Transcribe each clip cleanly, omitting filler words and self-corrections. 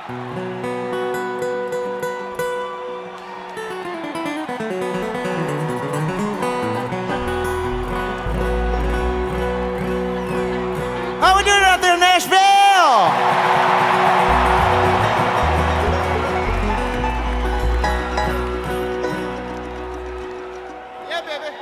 How we doing out there in Nashville? Yeah, baby.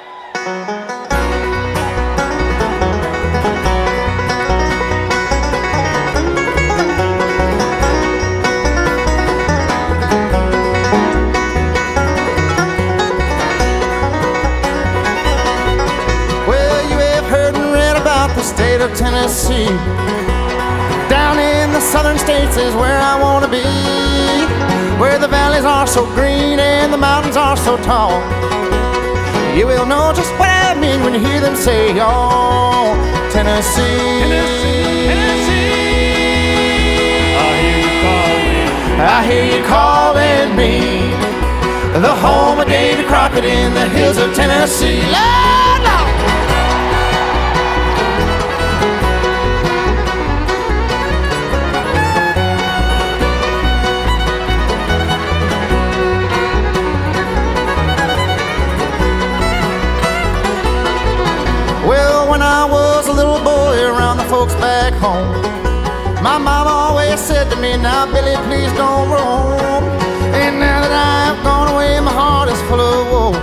Well, you have heard and read about the state of Tennessee. Down in the southern states is where I want to be, where the valleys are so green and the mountains are so tall. You will know just what I mean when you hear them say, oh, Tennessee, Tennessee, Tennessee. I hear you calling, I hear you calling me, the home of Davy Crockett in the hills of Tennessee. Lord, Lord. When I was a little boy around the folks back home, my mama always said to me, now Billy, please don't roam. And now that I've gone away, my heart is full of woe.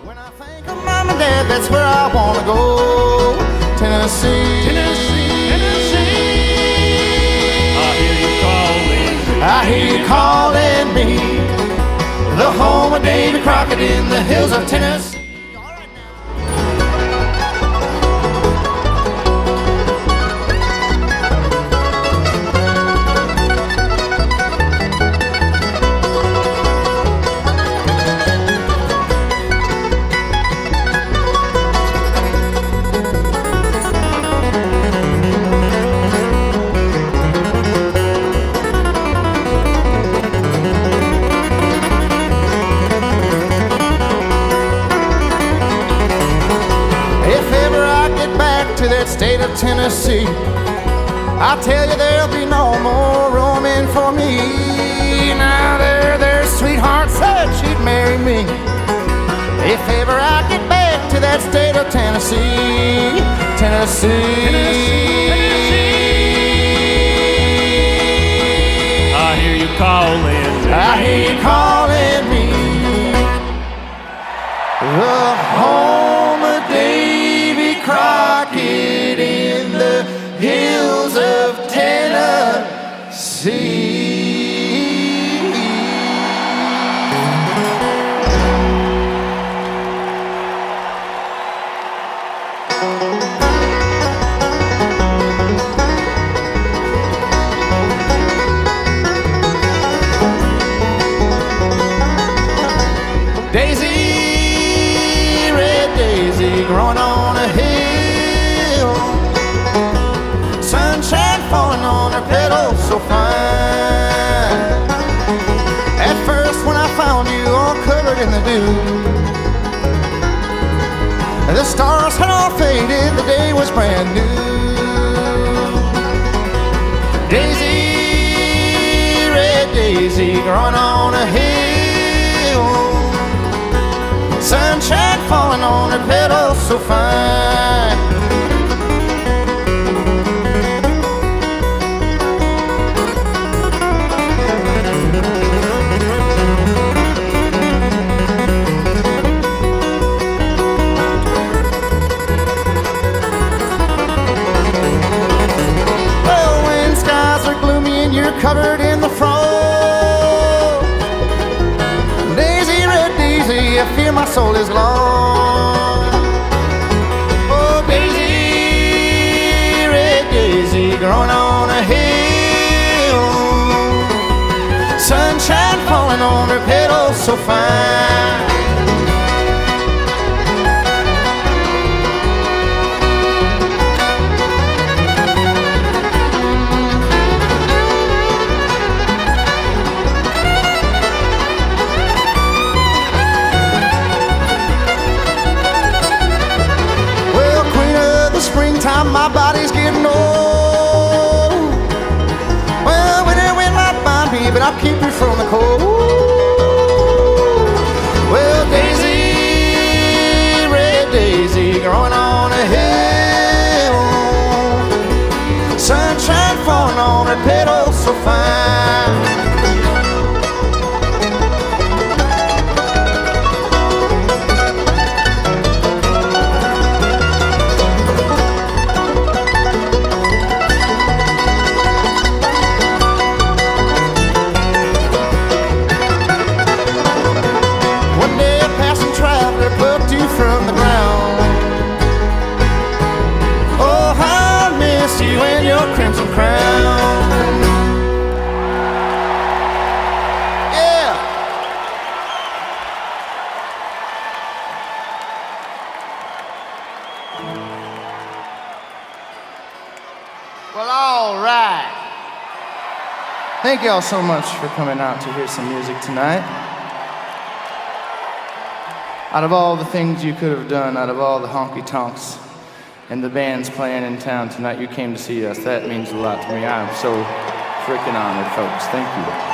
When I think of mom and dad, that's where I want to go. Tennessee, Tennessee, Tennessee. I hear you calling, I hear you calling me, the home of Davy Crockett in the hills of Tennessee. To that state of Tennessee, I tell you there'll be no more roaming for me. Now their sweetheart said she'd marry me. If ever I get back to that state of Tennessee, Tennessee, Tennessee, Tennessee. I hear you calling, I hear you calling me, the home of Davy Crockett in the hills of Tennessee. Daisy, red daisy, growing on a hill, sunshine falling on her petals so fine. At first when I found you all covered in the dew, the stars had all faded, the day was brand new. Daisy, red daisy, growing on a hill, sunshine falling on her petals so fine. Well, when skies are gloomy and you're covered in the frost, Daisy, red daisy, I fear my soul is lost. Oh, Daisy, red daisy, growing on a hill, sunshine falling on her petals so fine. Springtime, my body's getting old. Well, when you from the cold. Well, Daisy, red daisy, growing on a hill, sunshine falling on her petals so fine. From the ground. Oh, how I miss you and your crimson crown. Yeah. Well, all right. Thank y'all so much for coming out to hear some music tonight. Out of all the things you could have done, out of all the honky-tonks and the bands playing in town tonight, you came to see us. That means a lot to me. I'm so freaking honored, folks. Thank you.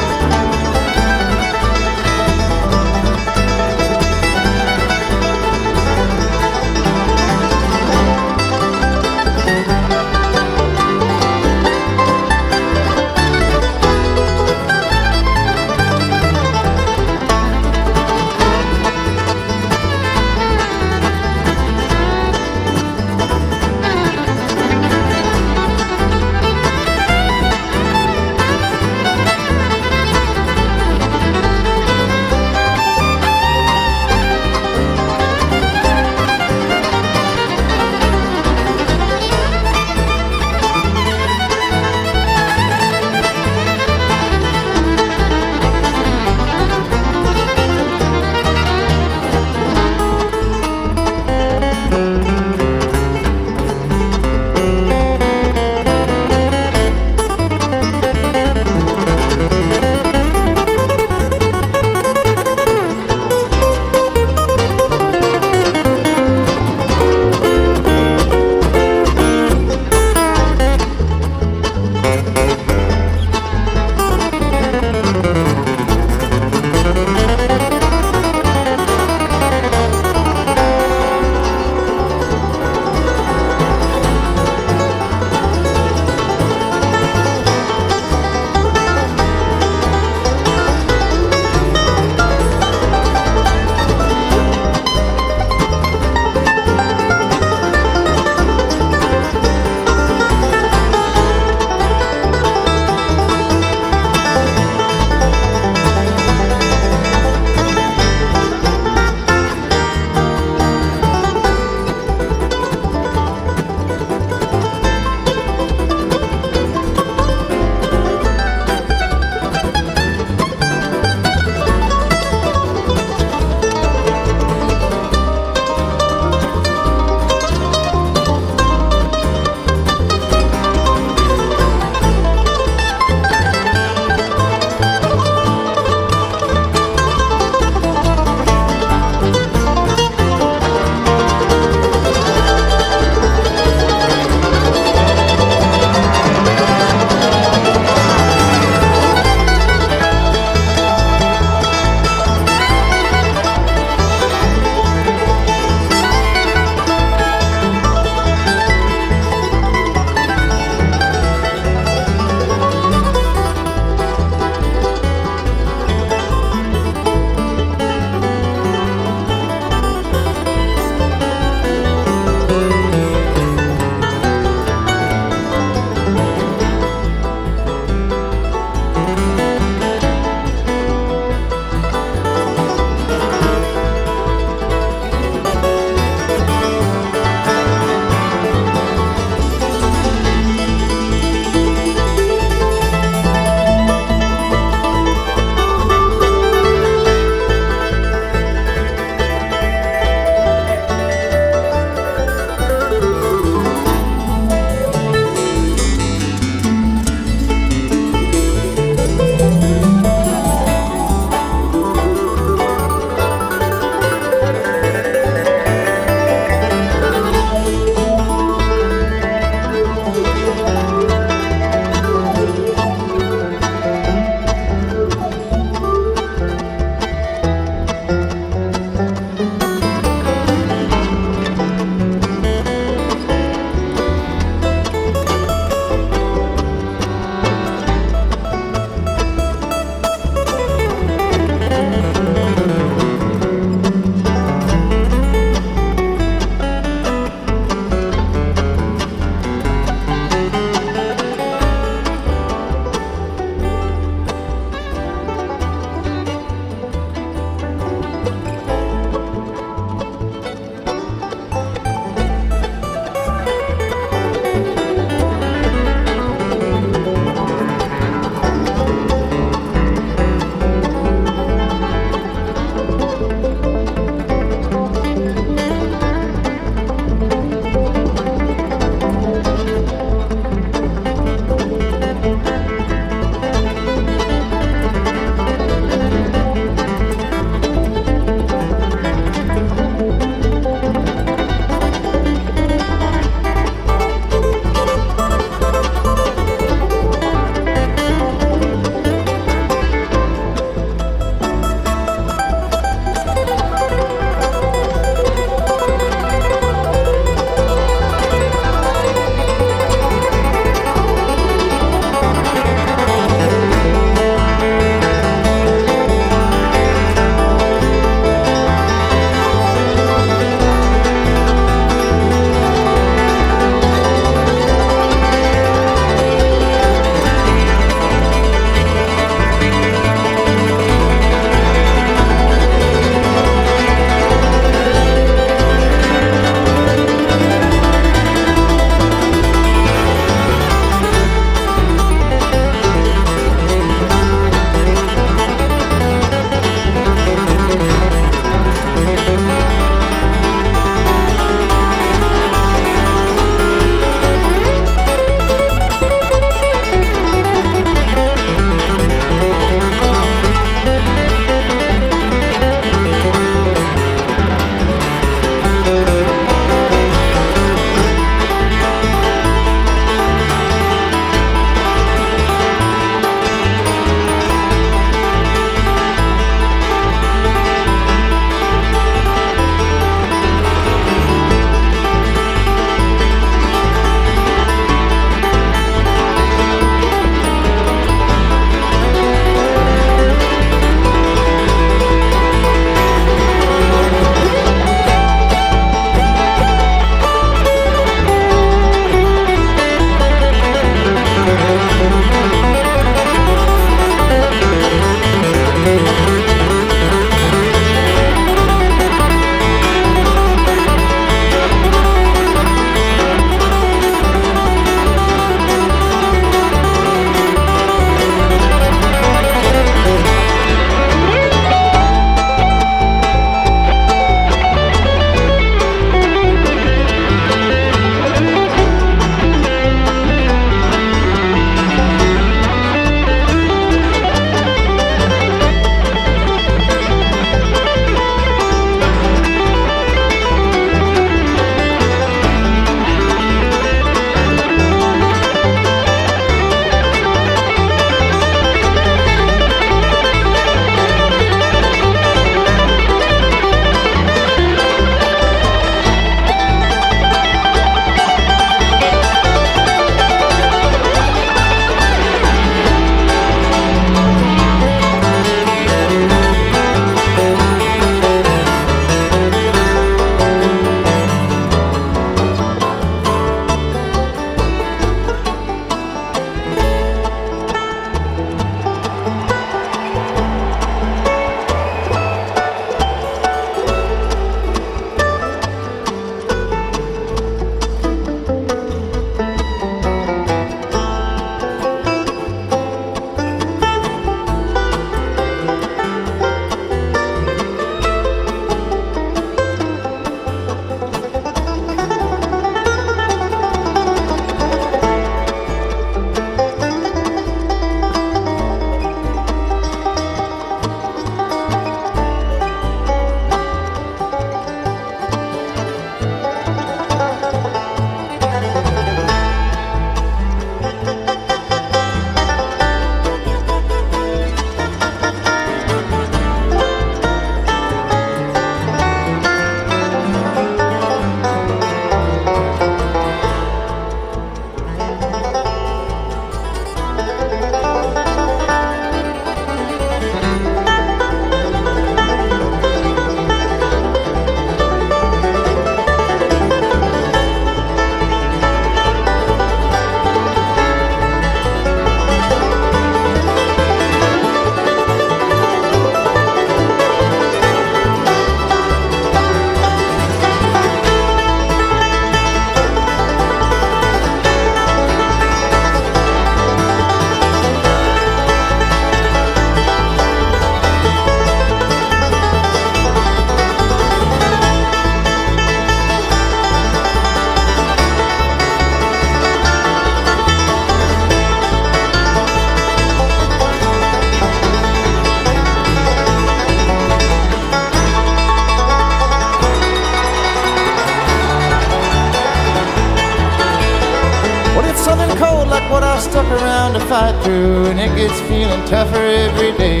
what I stuck around to fight through, and it gets feeling tougher every day.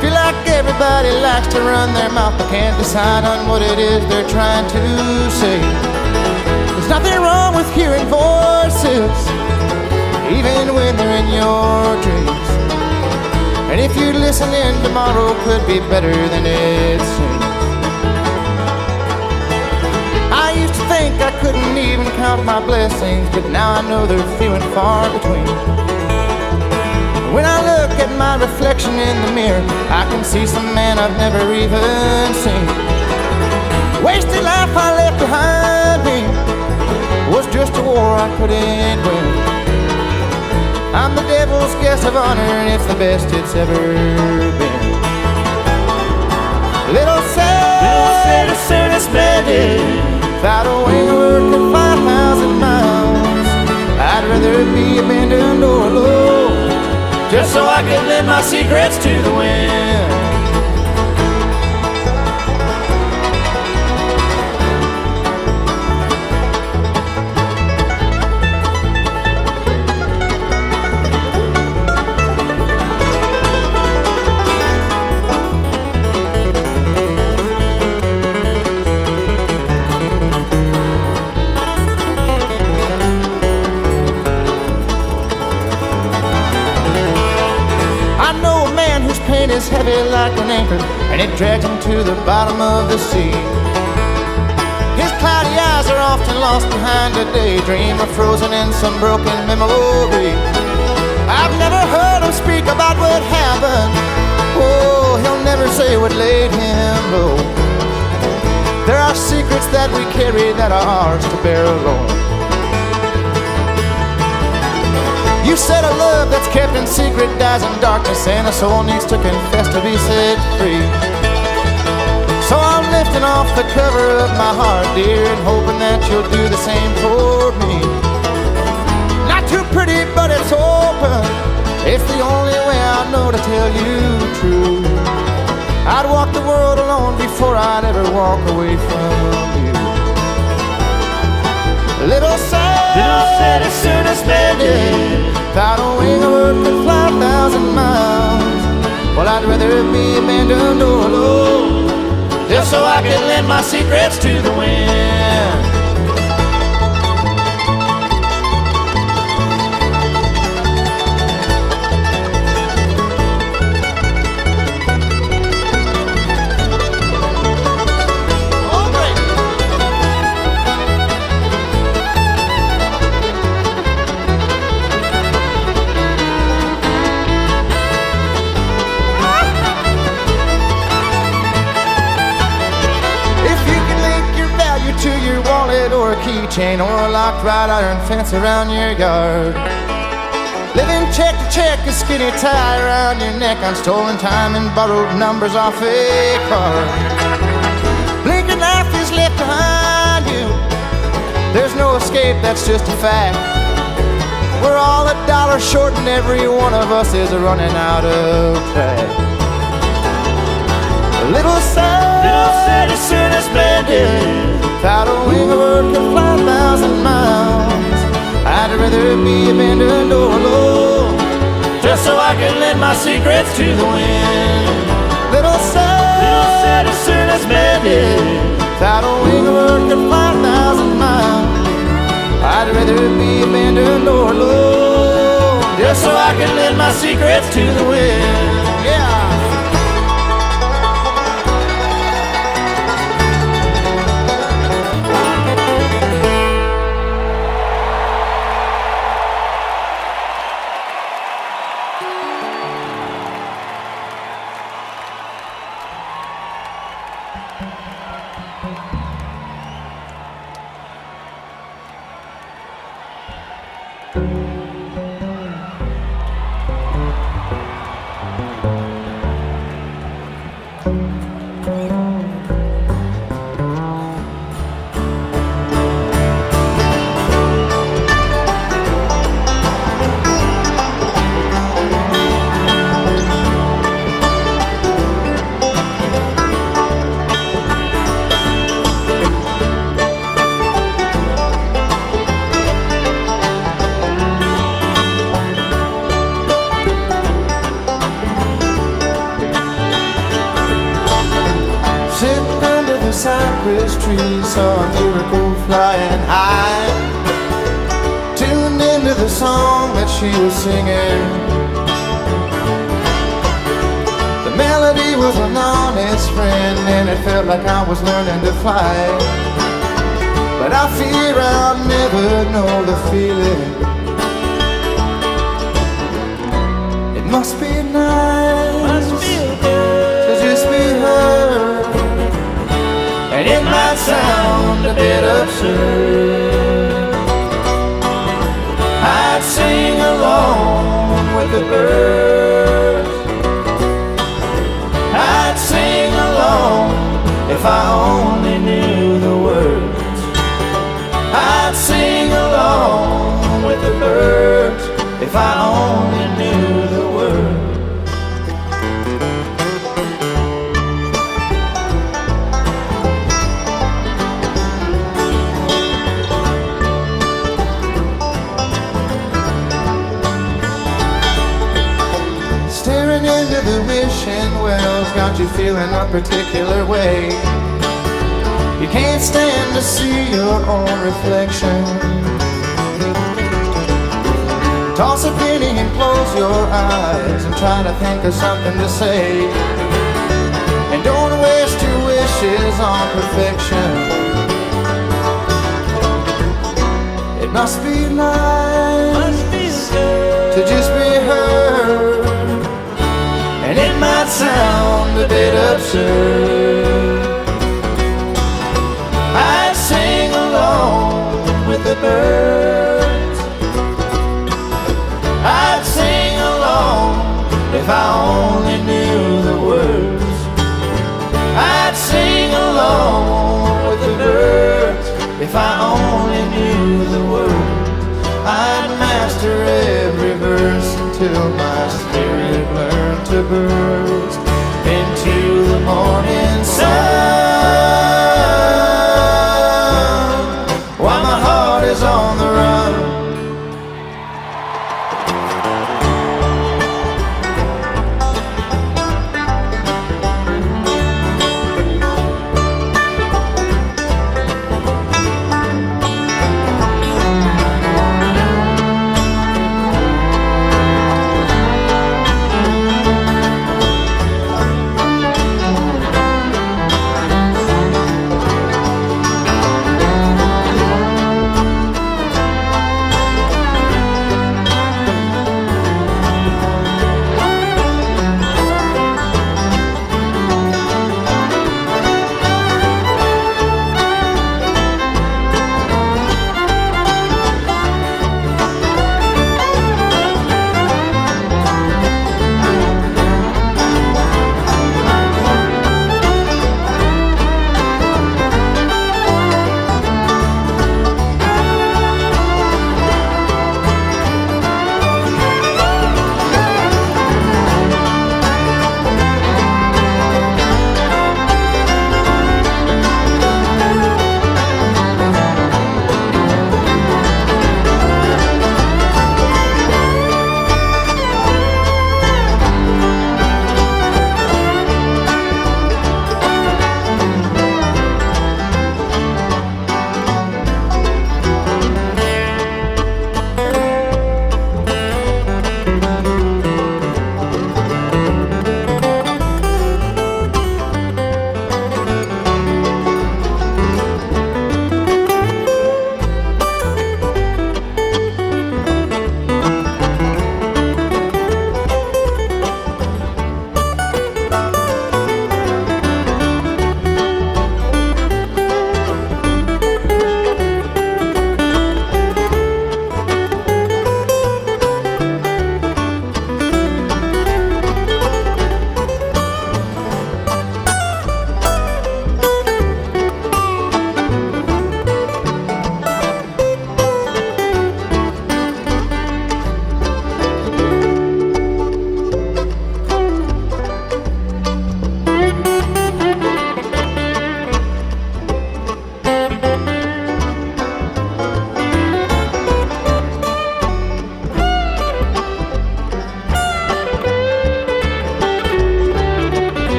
Feel like everybody likes to run their mouth but can't decide on what it is they're trying to say. There's nothing wrong with hearing voices, even when they're in your dreams. And if you listen in, tomorrow could be better than it seems. I used to think I couldn't even count my blessings, but now I know they're few and far between. When I look at my reflection in the mirror, I can see some man I've never even seen. Wasted life I left behind me was just a war I couldn't win. I'm the devil's guest of honor, and it's the best it's ever been. Little sad, soon as splendid, without a wing or work at 5,000 miles. I'd rather be abandoned or alone, just so I can lend my secrets to the wind. Is heavy like an anchor, and it drags him to the bottom of the sea. His cloudy eyes are often lost behind a daydream, or frozen in some broken memory. I've never heard him speak about what happened. Oh, he'll never say what laid him low. There are secrets that we carry that are ours to bear alone. You said a love that's kept in secret dies in darkness, and a soul needs to confess to be set free. So I'm lifting off the cover of my heart, dear, and hoping that you'll do the same for me. Not too pretty, but it's open. It's the only way I know to tell you true. I'd walk the world alone before I'd ever walk away from you. Little sad, as soon as splendid, without a wing or work could fly 1,000 miles. Well, I'd rather be abandoned or alone, just so I can lend my secrets to the wind. Or a keychain, or a locked wrought iron fence around your yard. Living check to check, a skinny tie around your neck on stolen time and borrowed numbers off a card. Blinking life is left behind you. There's no escape, that's just a fact. We're all $1 short, and every one of us is running out of track. A little sad, as soon as splendid, without a wing or work could fly 1,000 miles. I'd rather be abandoned or alone, just so I can lend my secrets to the wind. Little sad, as soon as splendid, without a wing or work could fly 1,000 miles. I'd rather be abandoned or alone, just so I can lend my secrets to the wind. Yeah. cypress tree, saw a miracle flying high, tuned into the song that she was singing. The melody was an honest friend, and it felt like I was learning to fly. But I fear I'll never know the feeling. It must be nice to just be heard, and it might sound a bit absurd. I'd sing along with the birds, I'd sing along if I only knew the words. I'd sing along with the birds if I only knew the words. Staring into the wishing wells got you feeling a particular way. You can't stand to see your own reflection. Toss a penny and close your eyes and try to think of something to say. And don't waste your wishes on perfection. It must be nice to just be heard, and it might sound a bit absurd. I'd sing along with the birds, I'd sing along if I only knew the words. I'd sing along with the birds if I only knew the words. I'd master every verse until my spirit learned to burst into the morning sun, while my heart is on the run.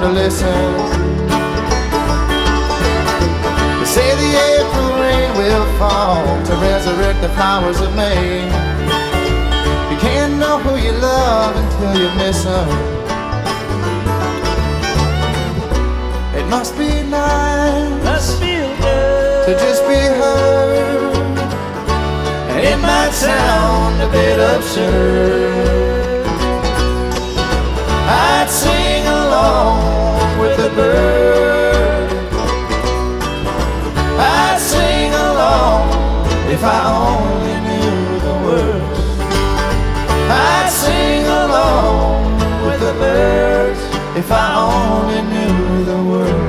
to listen. They say the April rain will fall to resurrect the flowers of May. You can't know who you love until you miss them. It must be nice, Must feel good to just be heard. And it might sound a bit absurd. I'd sing along with the bird. I'd sing along if I only knew the words. I'd sing along with the birds if I only knew the words.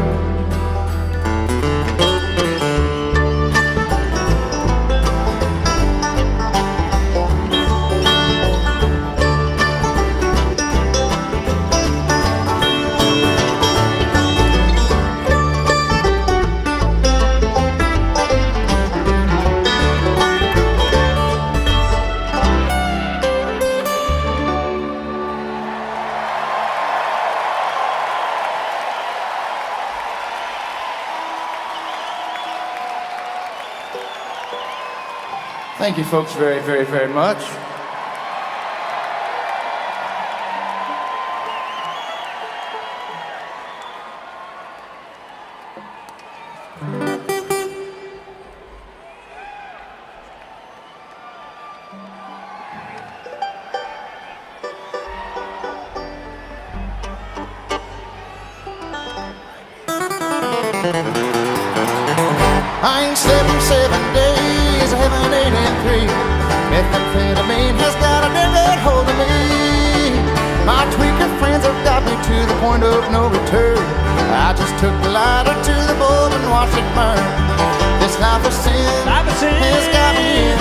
Thank you folks very, very, very much. I ain't slept in 7 days, I haven't ate in 3. Methamphetamine has got a dead hold of me. My tweaker friends have got me to the point of no return. I just took the lighter to the bowl and watched it burn. This life of sin has got me in.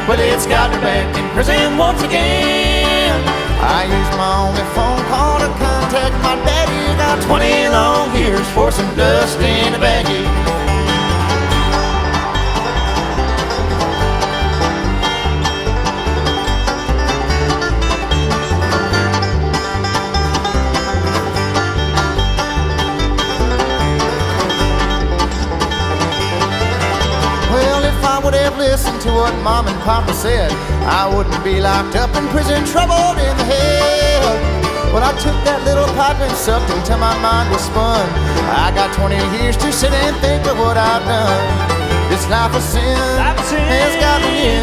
Well, it's got me back in prison once again. I used my only phone call to contact my daddy. Got 20 long years for some dust in a baggie. Listen to what Mom and Papa said, I wouldn't be locked up in prison, troubled in the head. Well, I took that little pipe and sucked until my mind was spun. I got 20 years to sit and think of what I've done. This life of sin has got me in.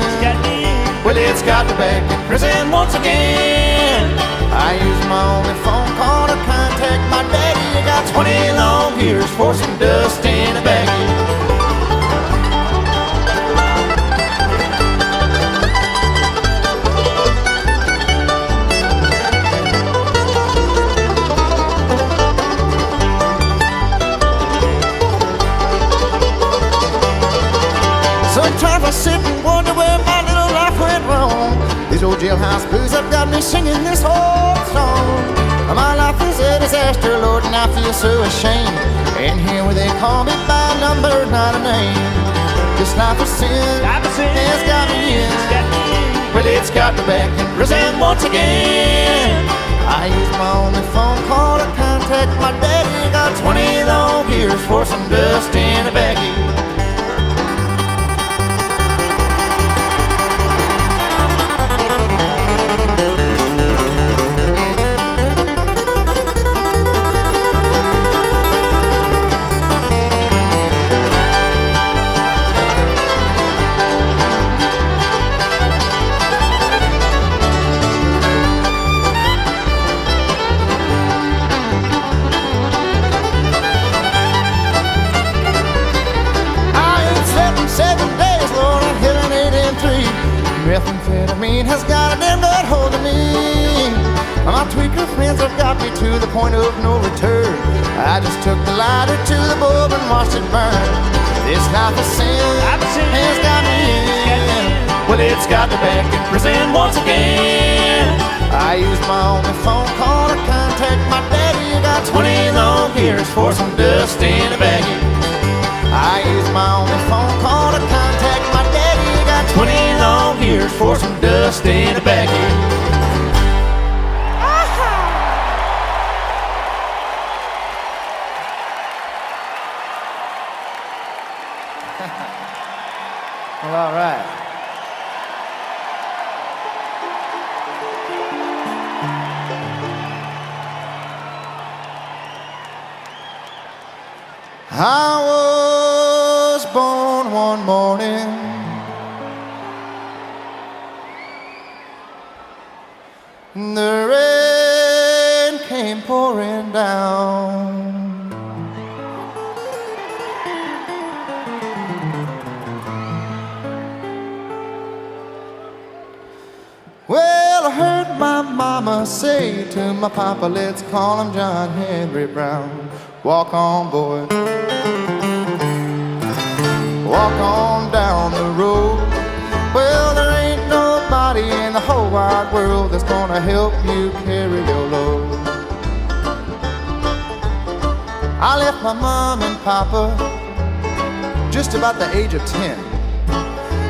Well, it's got me back in prison once again. I used my only phone call to contact my daddy. I got 20 long years for some dust in a baggie. Sometimes I sit and wonder where my little life went wrong. These old jailhouse blues have got me singing this old song. My life is a disaster, Lord, and I feel so ashamed. And here where they call me by a number, not a name. This life of sin has got me in. Well, it's got me back in prison once again. I used my only phone call to contact my daddy. Got 20 long years for some dust in a baggie. Methamphetamine has got a damn good hold of me. My tweaker friends have got me to the point of no return. I just took the lighter to the bulb and watched it burn. This life of sin has got me in. Well, it's got me back in prison once again. I used my only phone call to contact my daddy. Got 20 long years for some dust in a baggie. I used my only phone call to contact my daddy. Got 20 long years for some dust in a baggie. Well, all right. I was born one morning the rain came pouring down. Well, I heard my mama say to my papa, let's call him John Henry Brown. Walk on, boy. Walk on down the road. Well, there ain't nobody in the whole wide world that's gonna help you carry your load. I left my mom and papa just about the age of 10.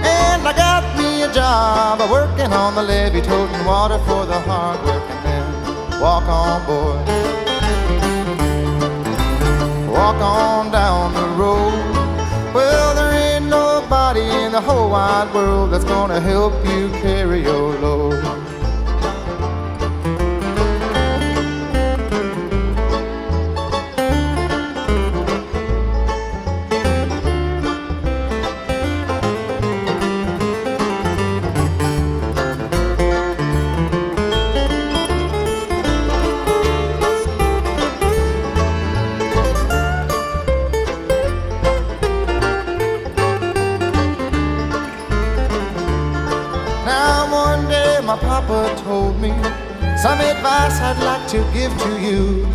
And I got me a job working on the levee, toting water for the hard-working men. Walk on, boy. Walk on down the road. Well, there ain't nobody in the whole wide world that's gonna help you carry your load. My papa told me some advice I'd like to give to you.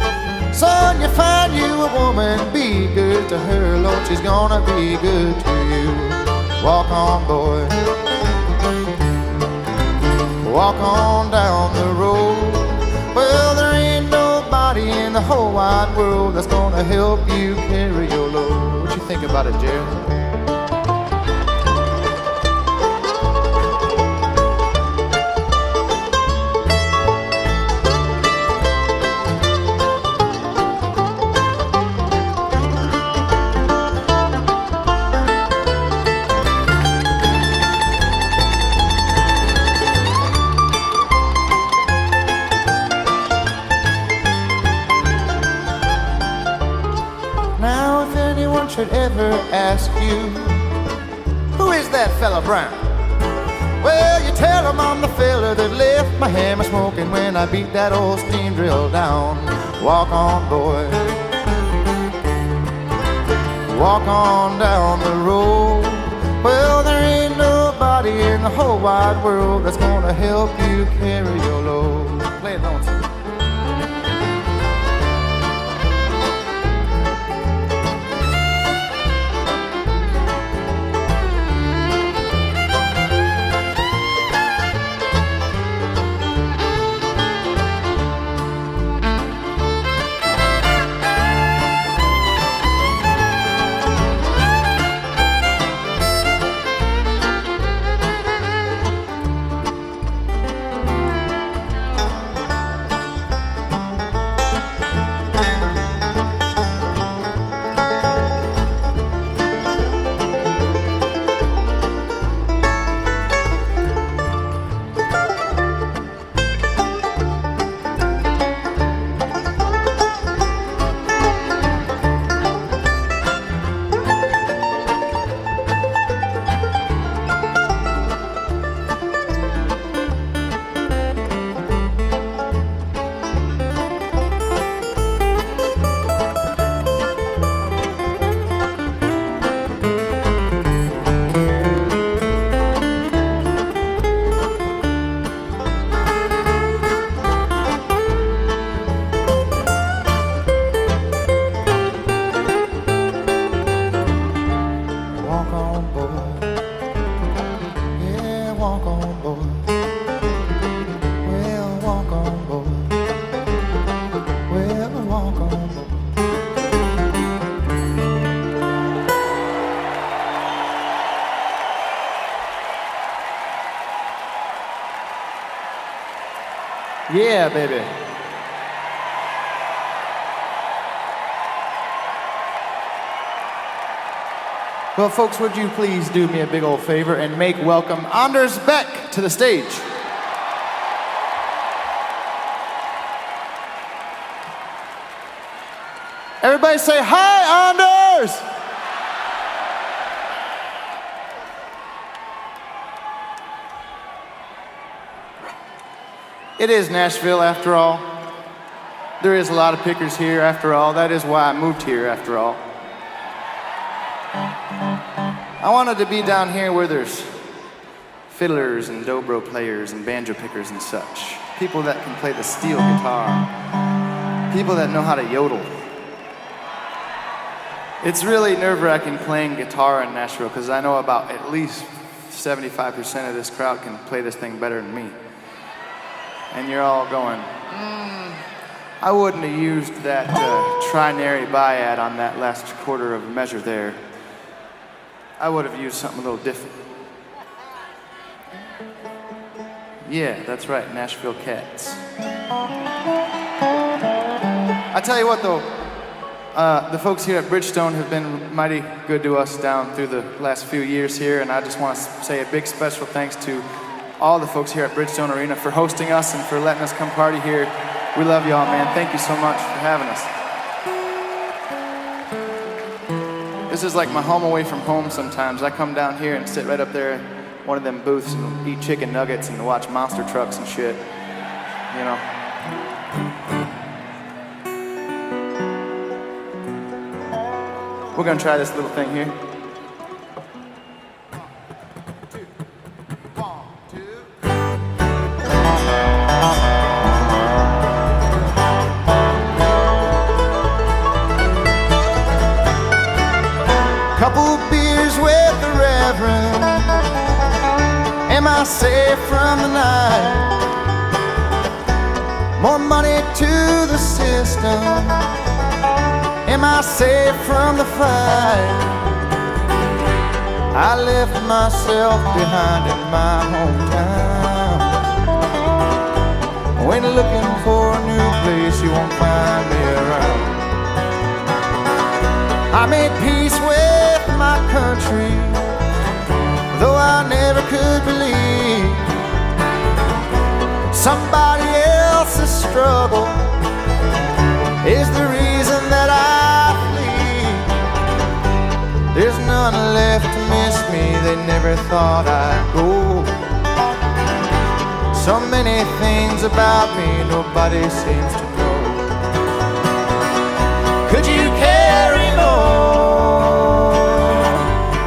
Son, you find you a woman, be good to her, Lord, she's gonna be good to you. Walk on, boy. Walk on down the road. Well, there ain't nobody in the whole wide world that's gonna help you carry your load. What you think about it, Jared? Should ever ask you, who is that fella Brown? Well, you tell him I'm the fella that left my hammer smoking when I beat that old steam drill down. Walk on, boy. Walk on down the road. Well, there ain't nobody in the whole wide world that's gonna help you carry your load. Play it, don't you? Yeah, baby. Well, folks, would you please do me a big old favor and make welcome Anders Beck to the stage. Everybody say, hi, Anders! It is Nashville, after all. There is a lot of pickers here, after all. That is why I moved here, after all. I wanted to be down here where there's fiddlers and dobro players and banjo pickers and such. People that can play the steel guitar. People that know how to yodel. It's really nerve-wracking playing guitar in Nashville because I know about at least 75% of this crowd can play this thing better than me. And you're all going, I wouldn't have used that trinary biad on that last quarter of a measure there. I would have used something a little different. Yeah, that's right, Nashville Cats. I tell you what though, the folks here at Bridgestone have been mighty good to us down through the last few years here, and I just want to say a big special thanks to all the folks here at Bridgestone Arena for hosting us and for letting us come party here. We love y'all, man. Thank you so much for having us. This is like my home away from home sometimes. I come down here and sit right up there in one of them booths and eat chicken nuggets and watch monster trucks and shit, you know. We're gonna try this little thing here. Couple beers with the Reverend. Am I safe from the night? More money to the system. Am I safe from the fight? I left myself behind in my hometown. When looking for a new place, you won't find me around. I made peace with my country, though I never could believe somebody else's struggle is the reason that I flee. There's none left to miss me, they never thought I'd go. So many things about me nobody seems to know. Could you carry more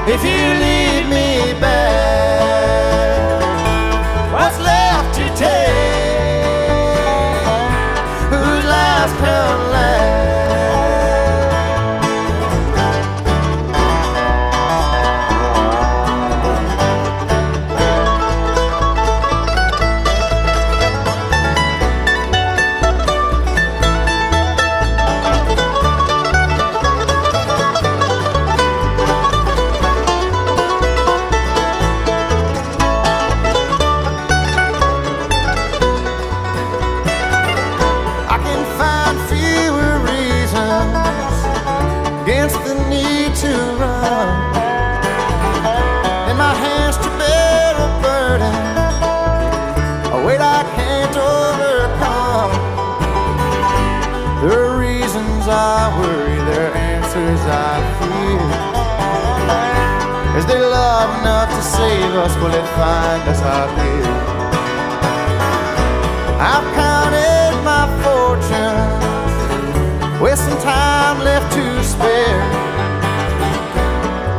if you leave me back? What's left to take? Whose last come last? I feel is they love enough to save us, will it find us out here? I've counted my fortunes with some time left to spare.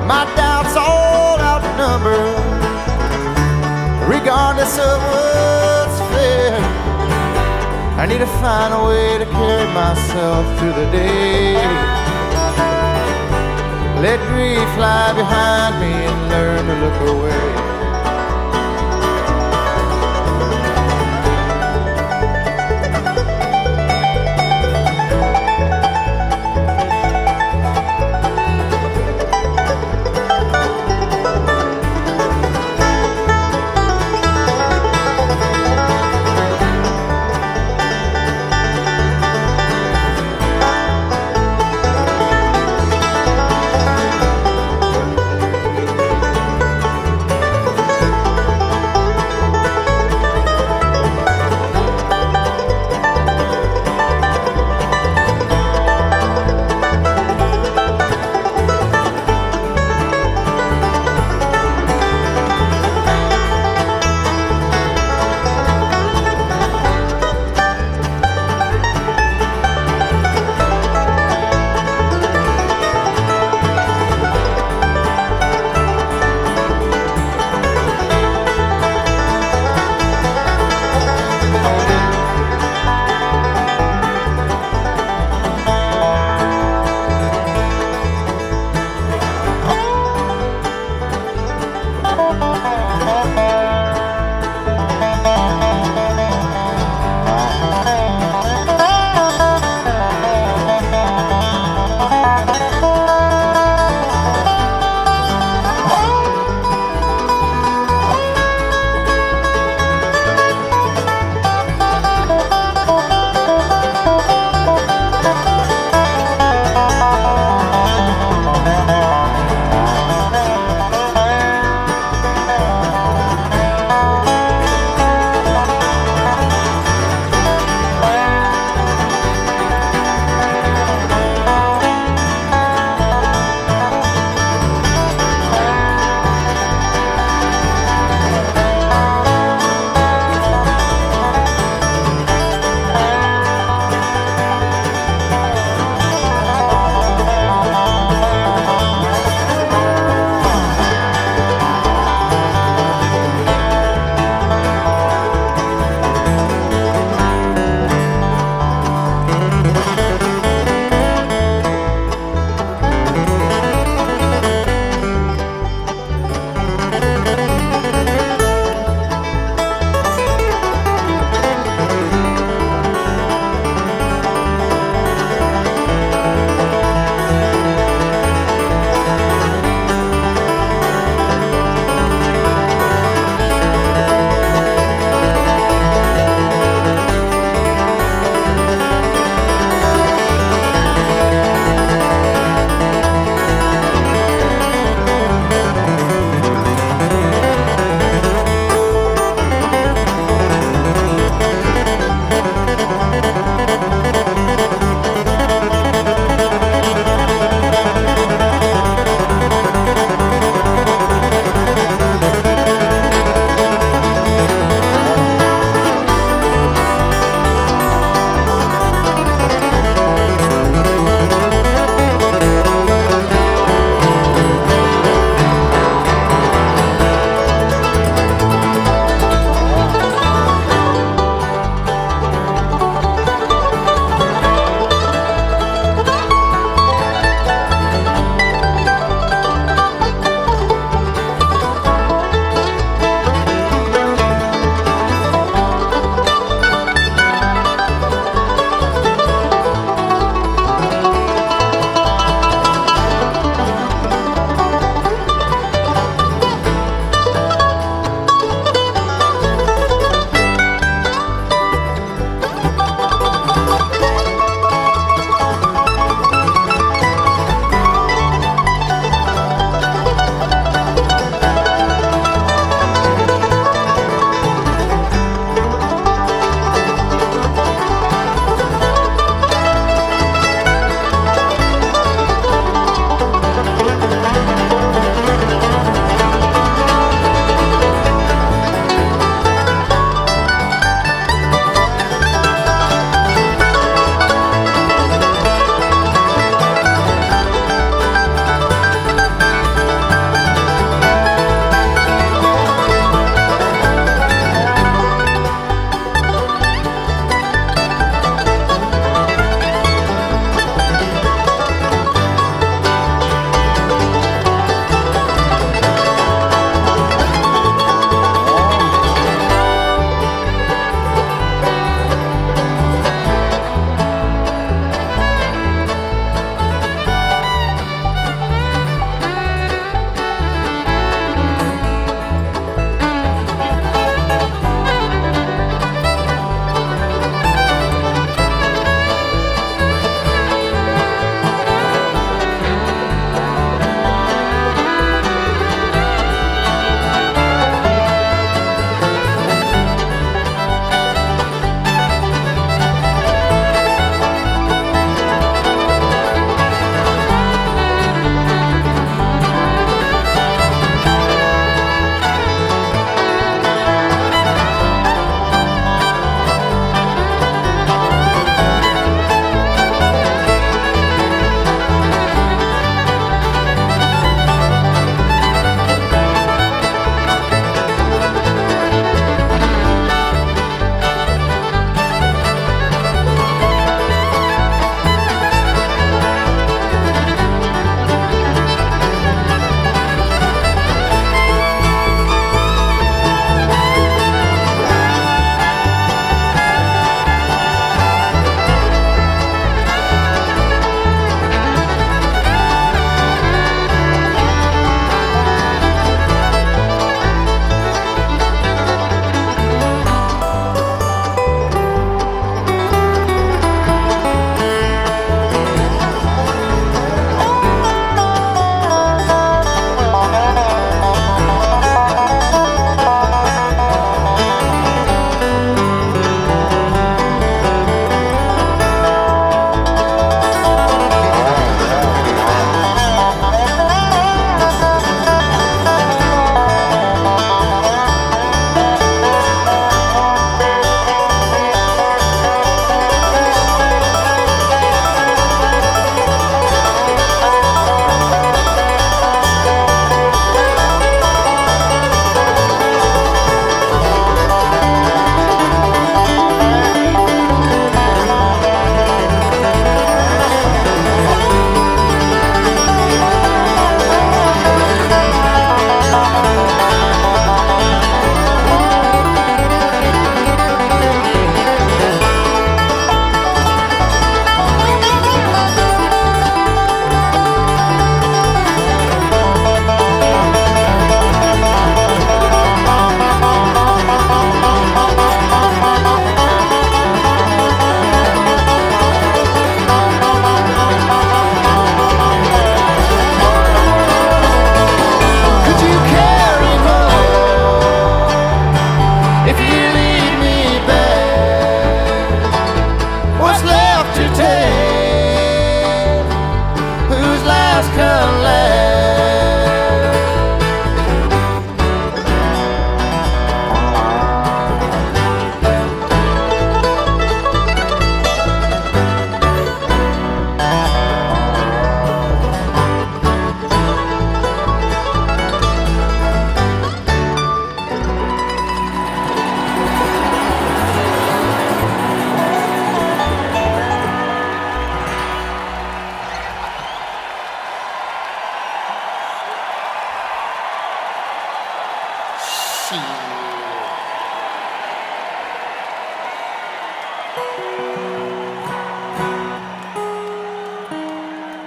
My doubts all outnumbered, regardless of what's fair. I need to find a way to carry myself through the day. Let grief lie behind me and learn to look away.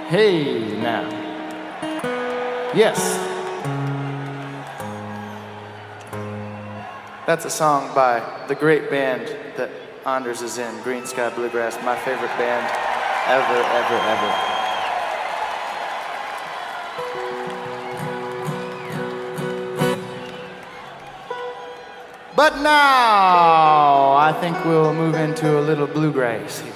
Hey, now. Yes. That's a song by the great band that Anders is in, Green Sky Bluegrass, my favorite band ever, ever, ever. But now, I think we'll move into a little bluegrass here.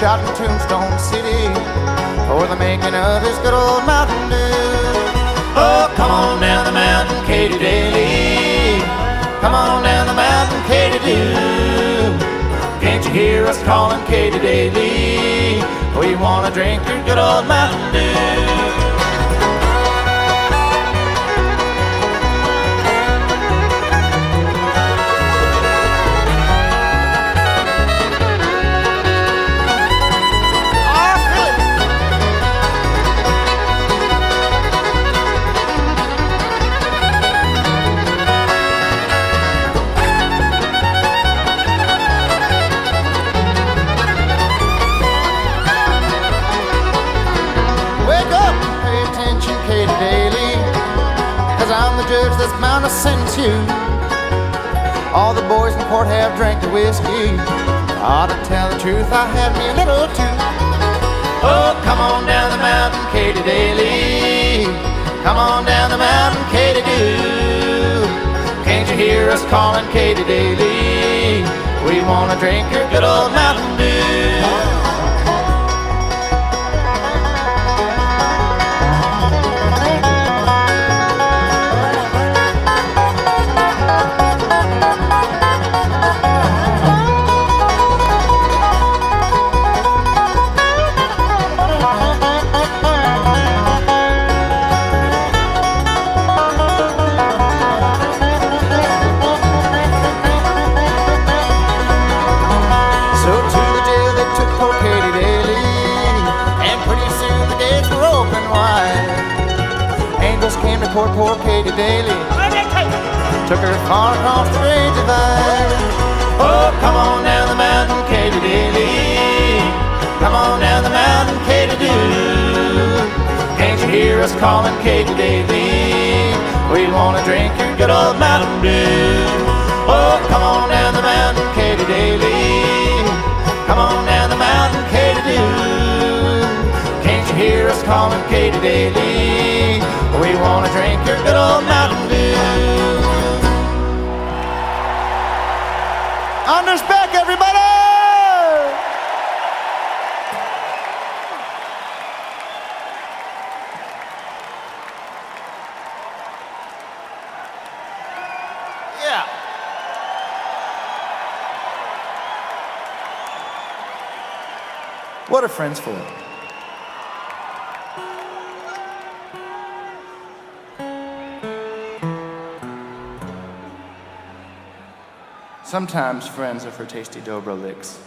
Shot in Tombstone City for the making of his good old Mountain Dew. Oh, come on down the mountain, Katy Daly. Come on down the mountain, Katy Dew. Can't you hear us calling Katy Daly? We want to drink your good old Mountain Dew. Judge that's bound to sentence you. All the boys in court have drank the whiskey. Ought to tell the truth, I had me a little too. Oh, come on down the mountain, Katy Daly. Come on down the mountain, Katy Dew. Can't you hear us calling Katy Daly? We want to drink your good old Mountain Dew. Poor Katy Daly took her far across the great divide. Oh, come on down the mountain, Katy Daly. Come on down the mountain, Katy Dew. Can't you hear us calling Katy Daly? We want to drink your good old Mountain Dew. Oh, come on down the mountain, Katy Daly. Come on down the mountain, Katy Dew. Can't you hear us calling Katy Daly? We want to drink your good old Mountain Dew. Anders back, everybody! Yeah. What are friends for? Sometimes friends are for tasty dobro licks.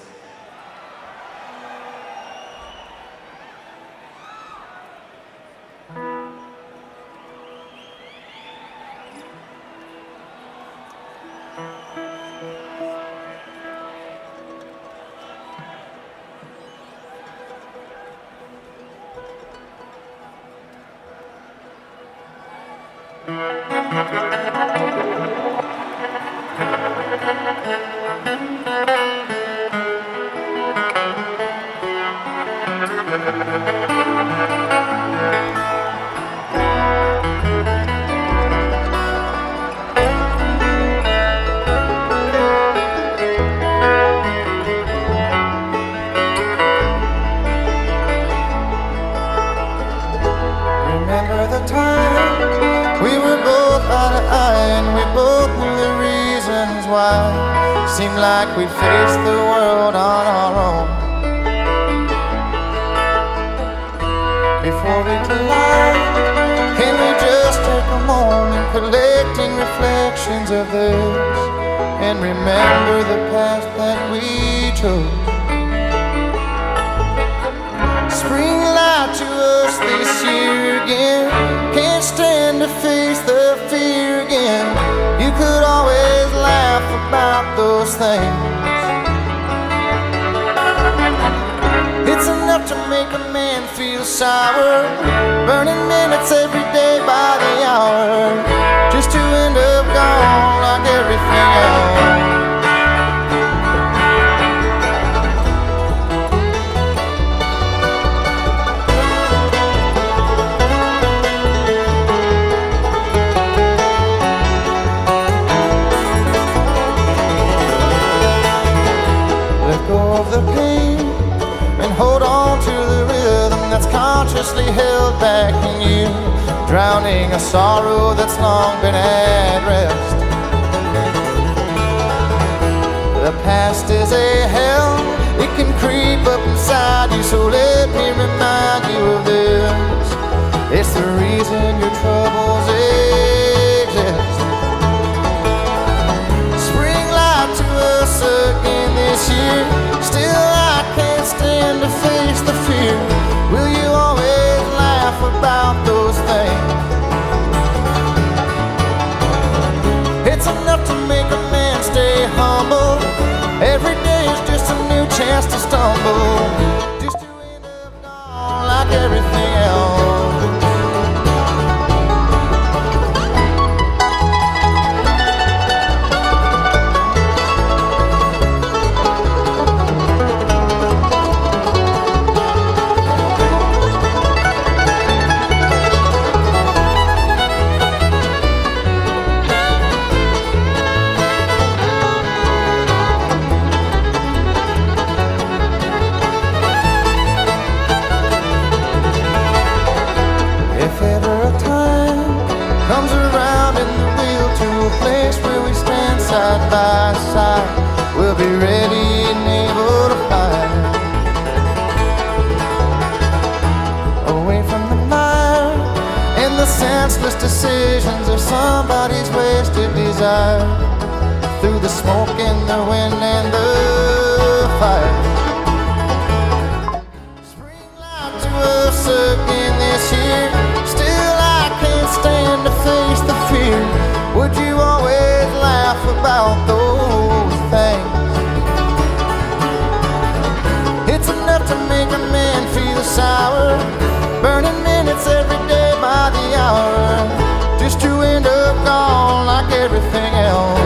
We were both eye to eye, and we both knew the reasons why. Seemed like we faced the world on our own. Before we collide, can we just take a moment collecting reflections of this and remember the path that we chose? Spring light to us this year again. Can't stand to face the fear again. You could always laugh about those things. It's enough to make a man feel sour, burning minutes every day by the hour, just to end up gone like everything else. Of the pain and hold on to the rhythm that's consciously held back in you, drowning a sorrow that's long been at rest. The past is a hell, it can creep up inside you, so let me remind you of this. It's the reason your troubles exist. Spring light to us again this year. Still I can't stand to face the fear. Will you always laugh about those things? It's enough to make a man stay humble. Every day is just a new chance to stumble, just to end up gone like everything else. If ever a time comes around in the wheel to a place where we stand side by side, we'll be ready and able to fight. Away from the mire and the senseless decisions of somebody's wasted desire, through the smoke and the wind and the fire. Spring light to us again this year. Still I can't stand to face the fear. Would you always laugh about those things? It's enough to make a man feel sour, burning minutes every day by the hour, just to end up gone like everything else.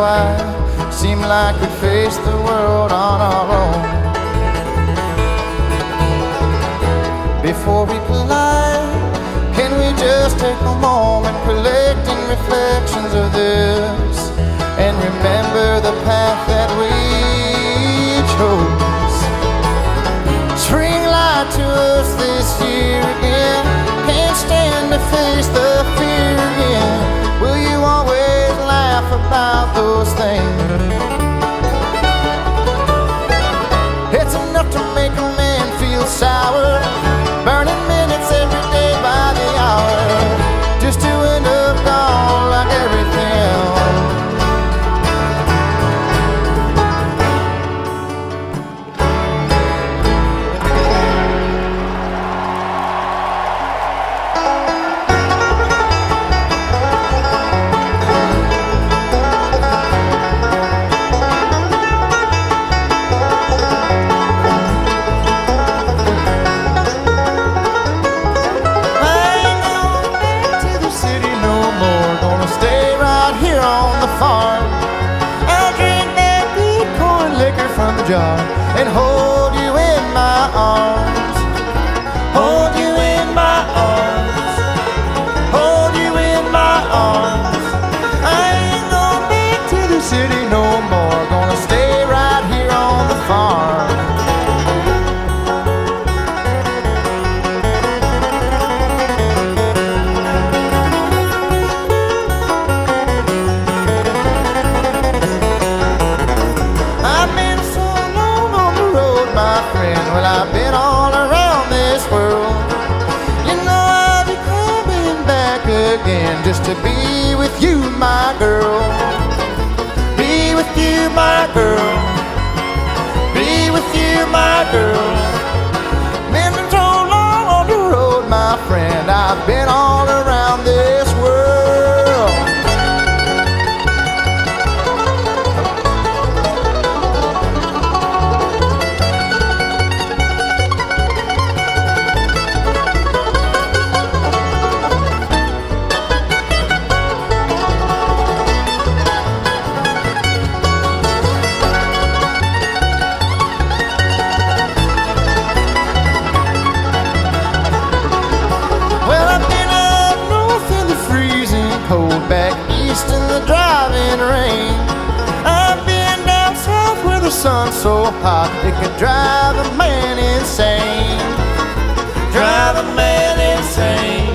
why it seemed like we'd face the world on our own. Before we collide, can we just take a moment collecting reflections of this and remember the path that we chose? Spring light to us this year again. Can't stand to face the fear again. Will you always laugh about those things? It's enough to make a man feel sour, burning minutes every day by the hour, just to end up gone like everything else. And hold you in my arms, hold you in my arms, hold you in my arms. I ain't going back to the city no more, gonna stay right here on the farm. Well, I've been all around this world. You know I'll be coming back again just to be with you, my girl. Be with you, my girl. Be with you, my girl. Been so long on the road, my friend. I've been all around this world. Back east in the driving rain. I've been down south where the sun's so hot it could drive a man insane. Drive a man insane.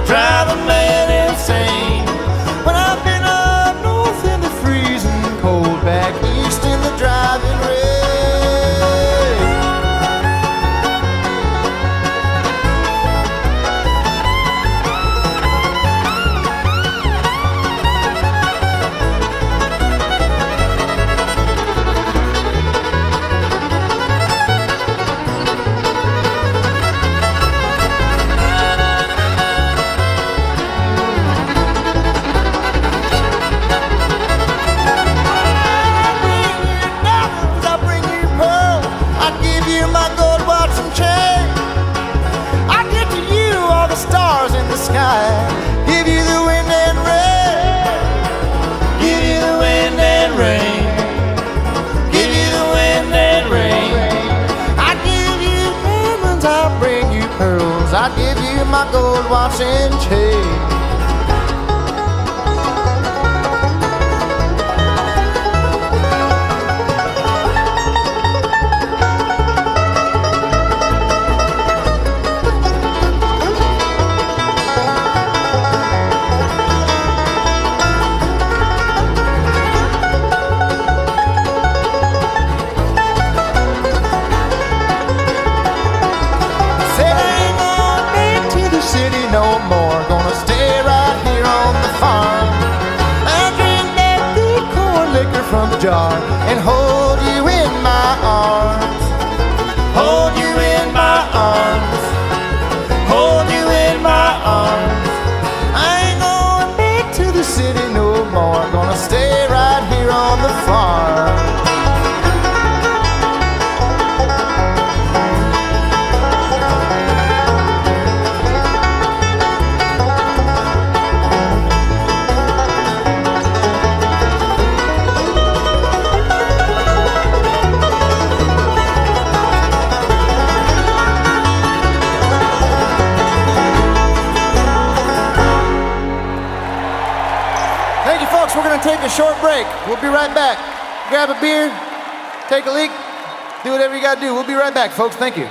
Drive a man insane. But I've been up north in the freezing cold, back east in the driving rain. Give you the wind and rain. Give you the wind and rain. Give you the wind and rain. I give you diamonds, I bring you pearls. I give you my gold watch and chain. No more, gonna stay right here on the farm. I drink that good corn liquor from the jar and hold you in my arms. Hold you in my arms. Hold you in my arms. I ain't going back to the city no more, gonna stay right here on the farm. Thank you, folks. We're going to take a short break. We'll be right back. Grab a beer, take a leak, do whatever you got to do. We'll be right back, folks. Thank you.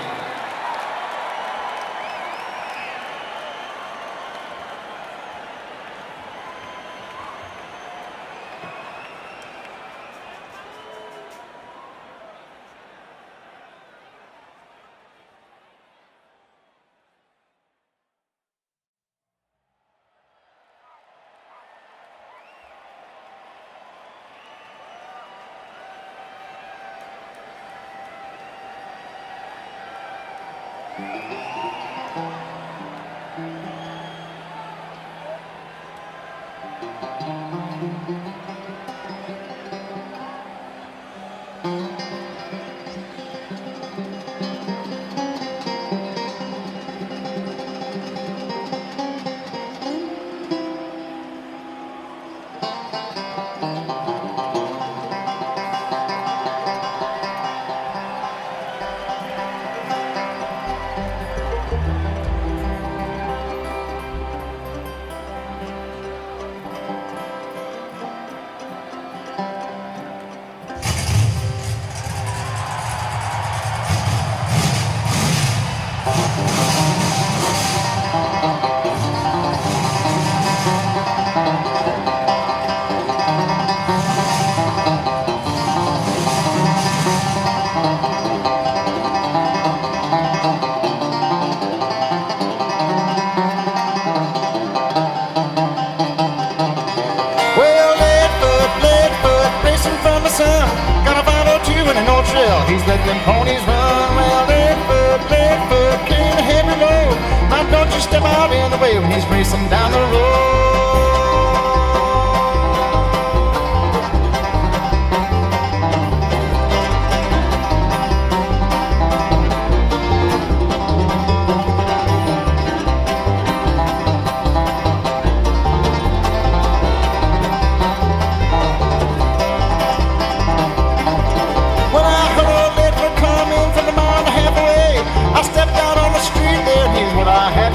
He's letting them ponies run. Well, Redfoot, king of heavy load. Now don't you step out in the way when he's racing down the road.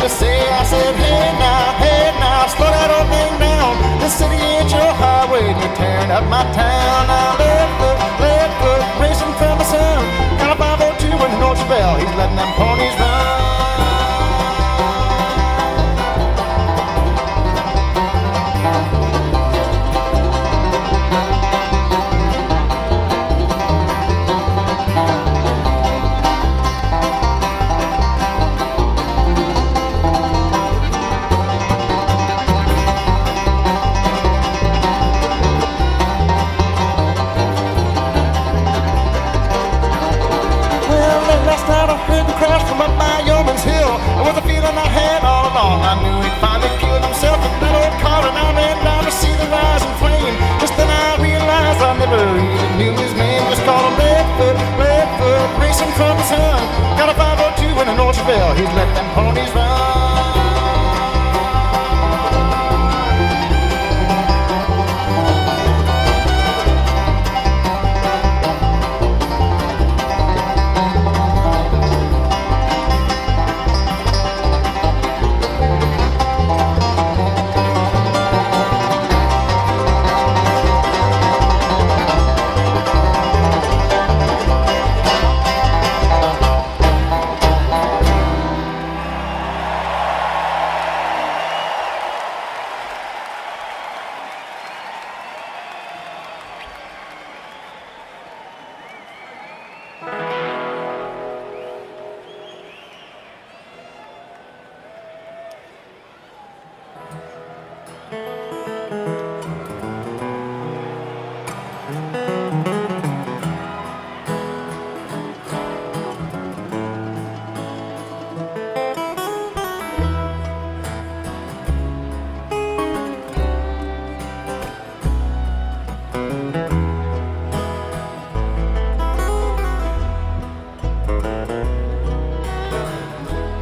To say, I said, hey now, slow that old thing down. This city ain't your highway, and you're tearing up my town. Now, Redfoot, racing from the sun. Got a 502 in the North Bell, he's letting them ponies run. I knew he'd finally killed himself in that old car, and I ran down to see the rising flame. Just then I realized I never even knew his name. Just called him Redfoot, racing from the sun. Got a 502 in the North Bell, he's let them ponies run.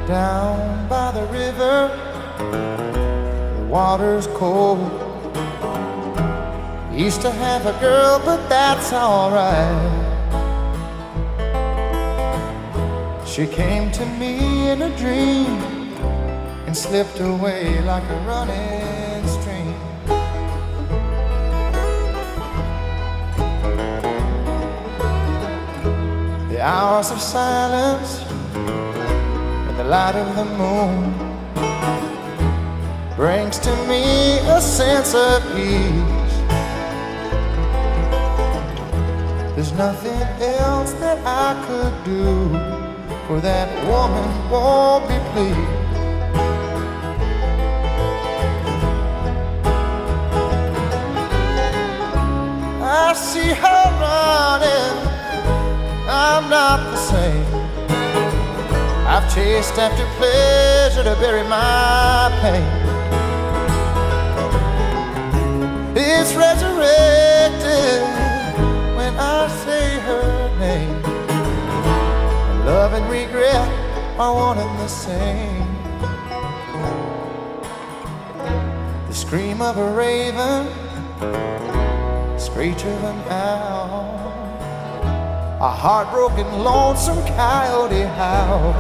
Down by the river, the water's cold. Used to have a girl, but that's alright. She came to me in a dream and slipped away like a running stream. the hours of silence and the light of the moon brings to me a sense of ease. There's nothing else that I could do, for that woman won't be pleased. I see her running, I'm not the same. I've chased after pleasure to bury my pain. It's resurrected when I say her name. Love and regret are one and the same. The scream of a raven, screech of an owl, a heartbroken, lonesome coyote howl.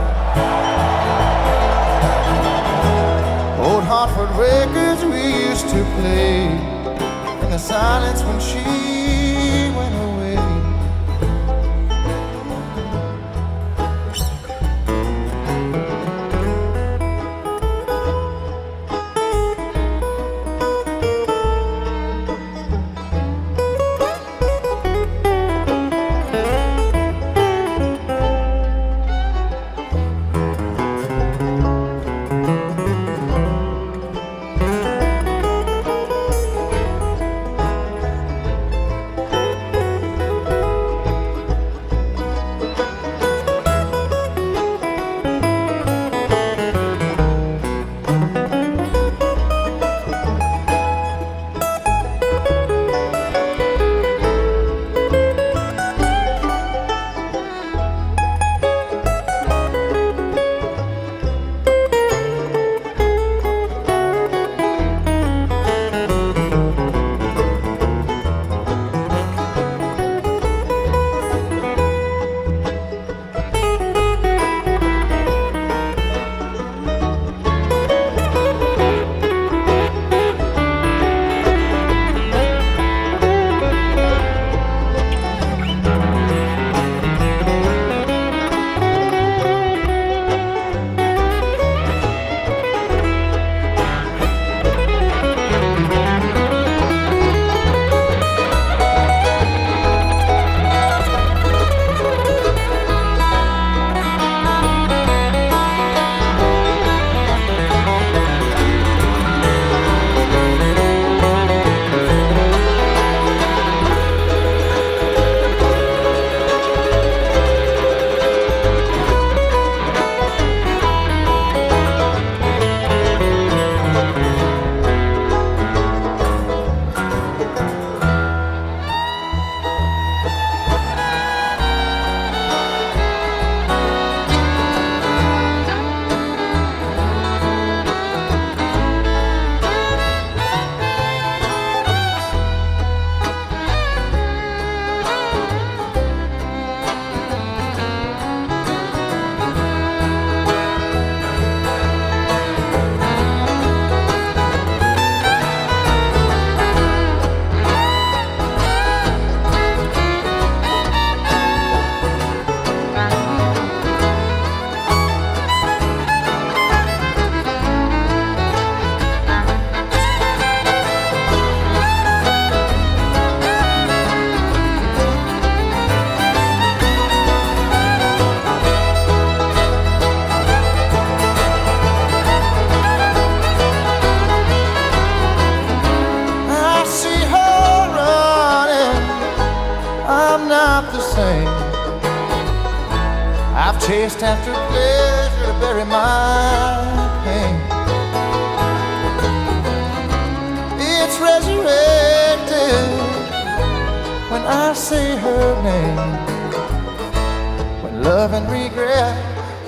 Old Hartford records we used to play in the silence when she went away. Chased after pleasure to bury my pain. It's resurrected when I say her name. When love and regret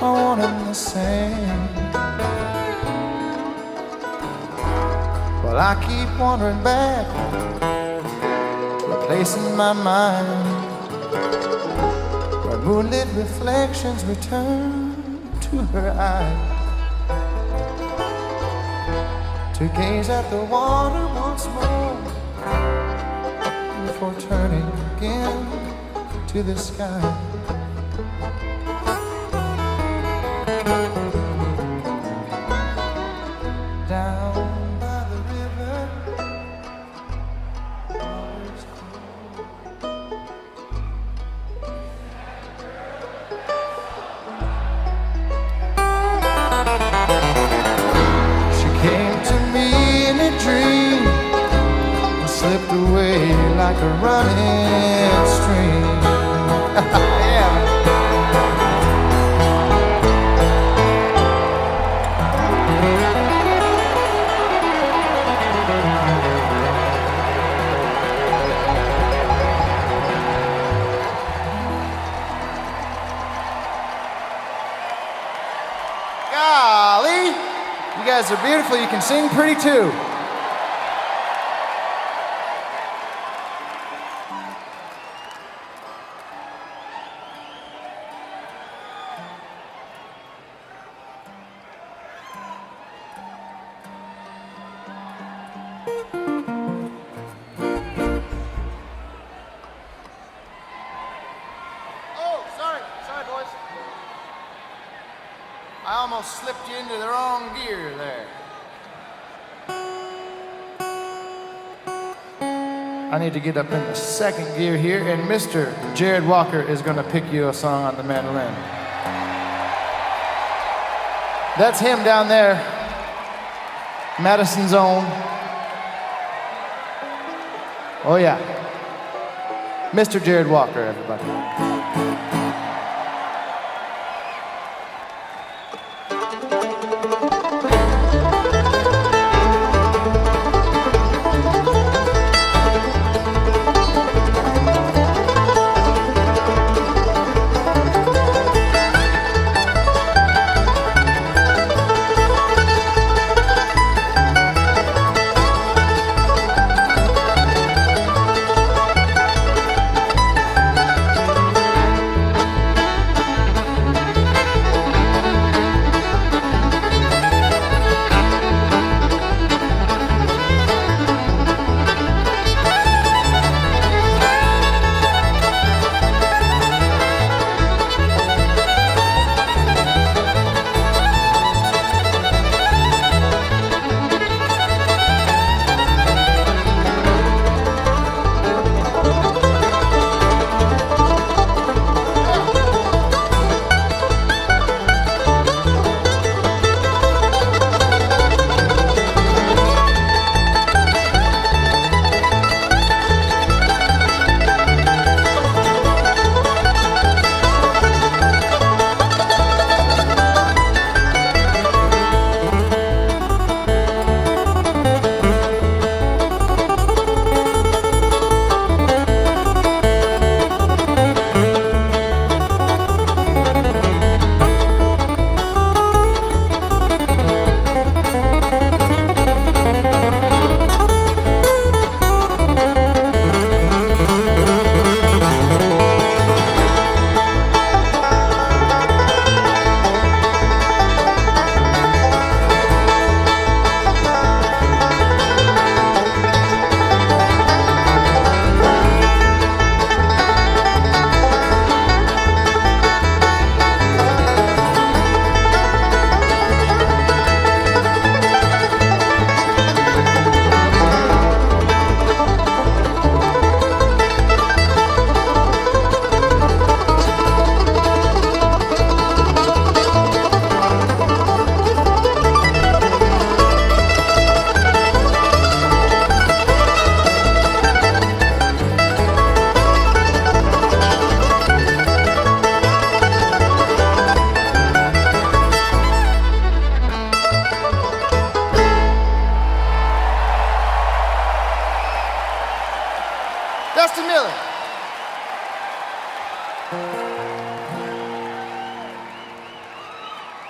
are one and the same. Well, I keep wandering back to a place in my mind where moonlit reflections return to her eyes, to gaze at the water once more before turning again to the sky. like a running stream. Yeah. Golly, you guys are beautiful. You can sing pretty too. I almost slipped you into the wrong gear there. I need to get up in the second gear here, and Mr. Jared Walker is going to pick you a song on the mandolin. That's him down there, Madison's own. Oh yeah, Mr. Jared Walker, everybody.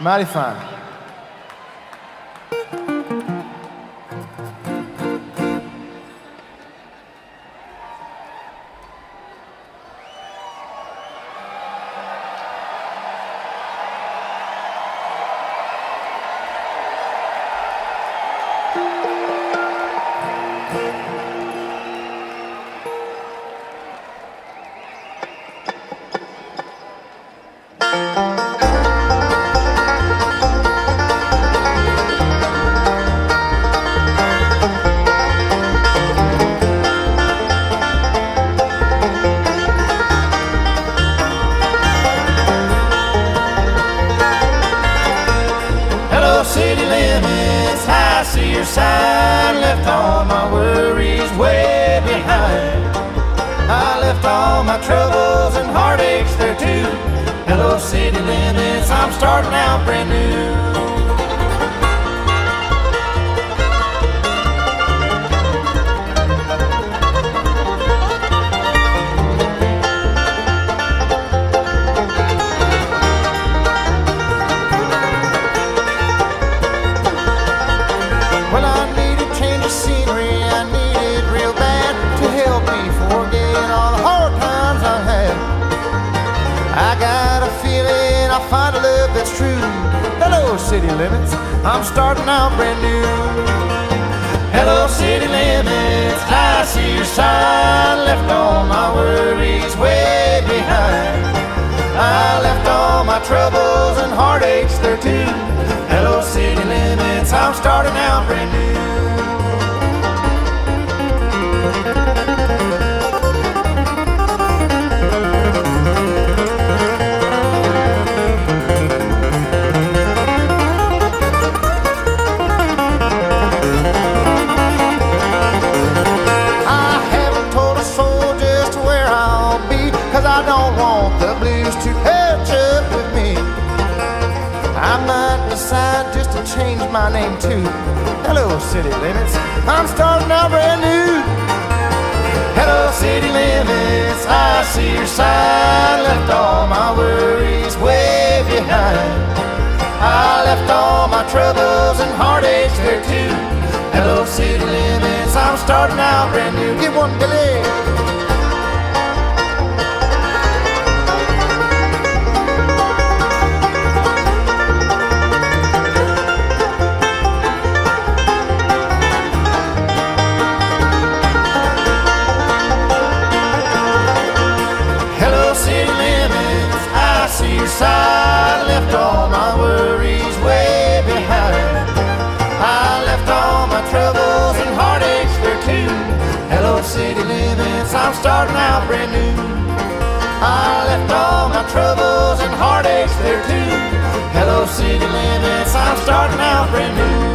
Mighty fine. left all my troubles and heartaches there too. Hello, city limits, I'm starting out brand new. Find a love that's true. Hello, city limits, I'm starting out brand new. Hello, city limits, I see your sign. Left all my worries way behind. I left all my troubles and heartaches there too. Hello, city limits, I'm starting out brand new. I don't want the blues to catch up with me. I might decide just to change my name too. Hello, city limits, I'm starting out brand new. Hello, city limits, I see your sign. Left all my worries way behind. I left all my troubles and heartaches there too. Hello, city limits, I'm starting out brand new. Give one, Billy. I left all my worries way behind. I left all my troubles and heartaches there too. Hello, city limits, I'm starting out brand new. I left all my troubles and heartaches there too. Hello, city limits, I'm starting out brand new.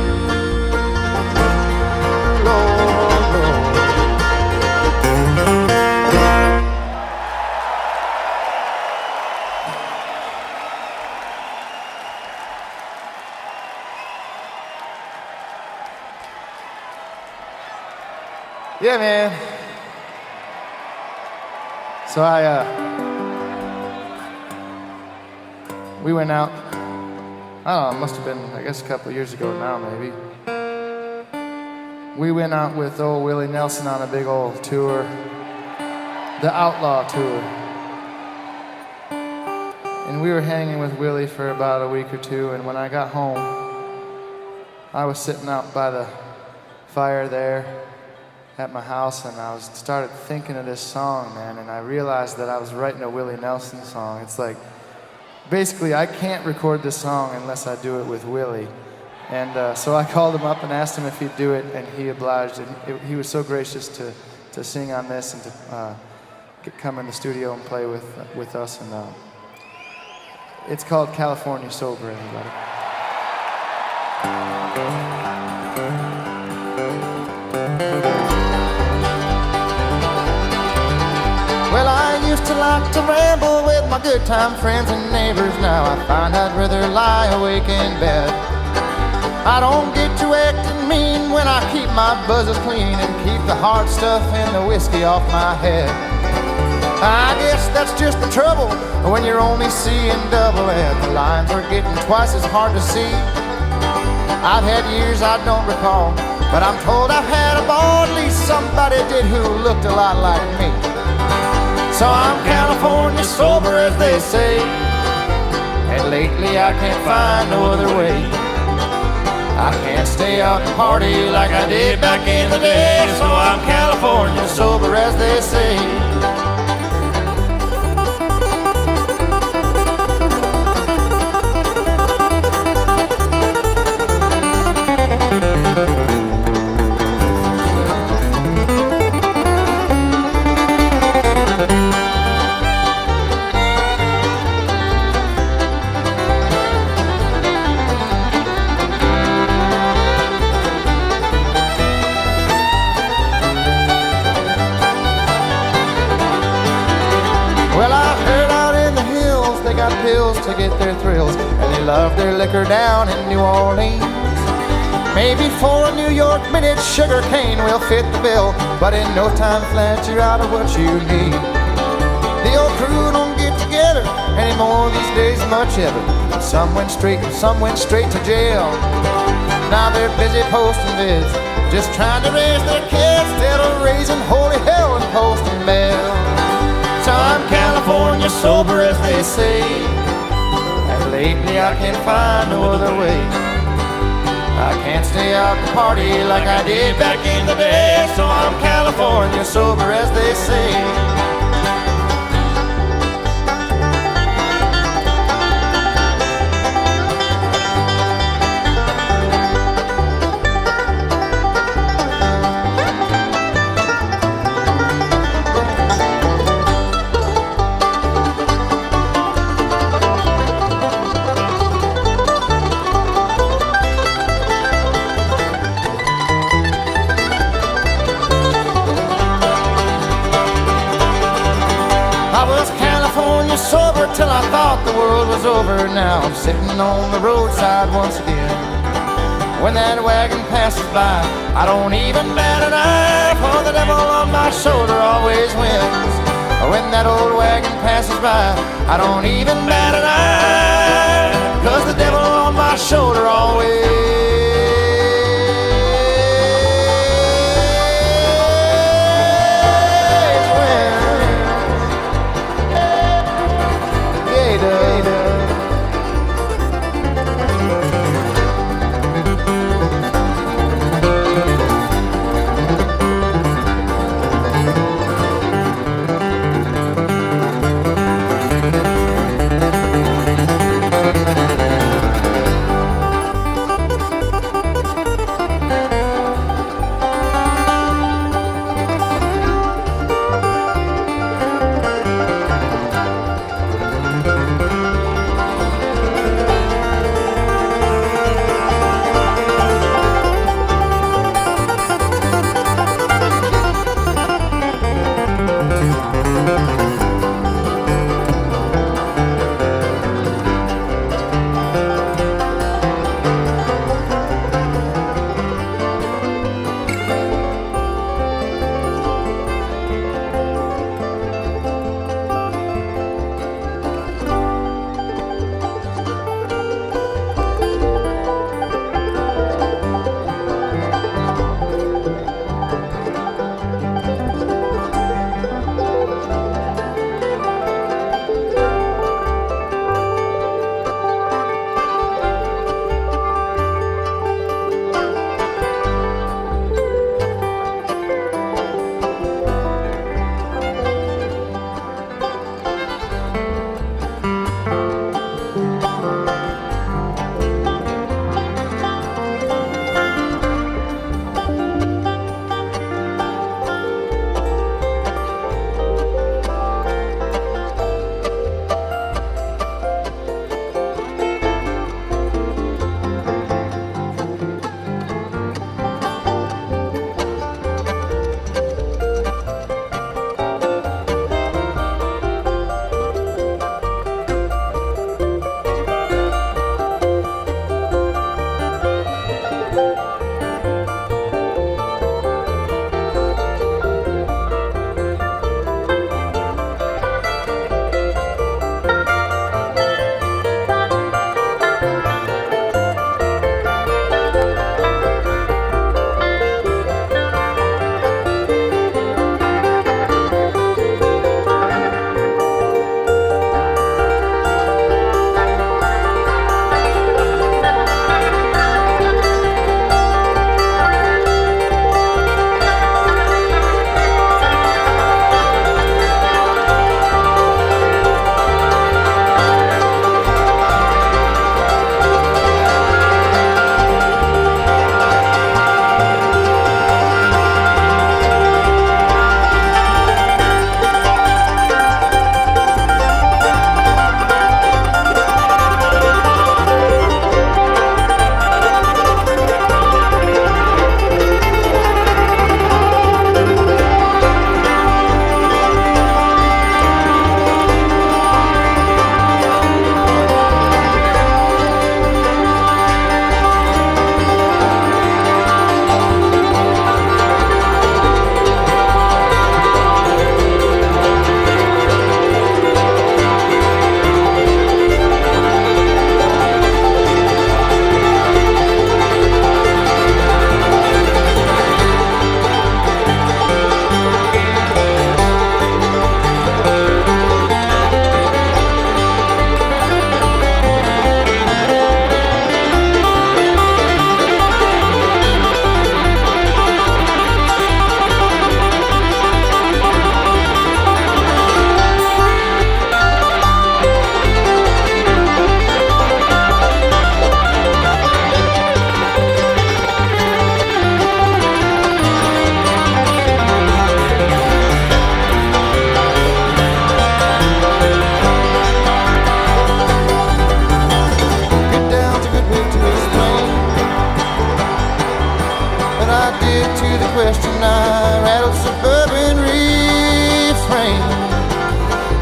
Yeah, man. So we went out, I don't know, it must have been, I guess a couple of years ago now, maybe. We went out with old Willie Nelson on a big old tour, the Outlaw Tour. And we were hanging with Willie for about a week or two, and when I got home, I was sitting out by the fire there at my house, and I started thinking of this song, man, and I realized that I was writing a Willie Nelson song. It's like, basically, I can't record this song unless I do it with Willie. And so I called him up and asked him if he'd do it, and he obliged. And he was so gracious to sing on this and to come in the studio and play with us. And it's called California Sober, everybody. Well, I used to like to ramble with my good time friends and neighbors. Now I find I'd rather lie awake in bed. I don't get to acting mean when I keep my buzzes clean and keep the hard stuff and the whiskey off my head. I guess that's just the trouble when you're only seeing double and the lines are getting twice as hard to see. I've had years I don't recall, but I'm told I've had a ball, at least somebody did who looked a lot like me. So I'm California sober, as they say, and lately I can't find no other way. I can't stay out and party like I did back in the day. So I'm California sober, as they say. pills to get their thrills, and they love their liquor down in New Orleans. Maybe for a New York minute, sugar cane will fit the bill, but in no time flat you're out of what you need. The old crew don't get together anymore these days much ever. Some went straight to jail. Now they're busy posting vids, just trying to raise their kids instead of raising holy hell and posting bail. So I'm California sober, as they say, and lately I can't find no other way. I can't stay out and party like I did back in the day. So I'm California sober, as they say. Sober till I thought the world was over. Now I'm sitting on the roadside once again. When that wagon passes by, I don't even bat an eye, for the devil on my shoulder always wins. When that old wagon passes by, I don't even bat an eye, 'cause the devil on my shoulder always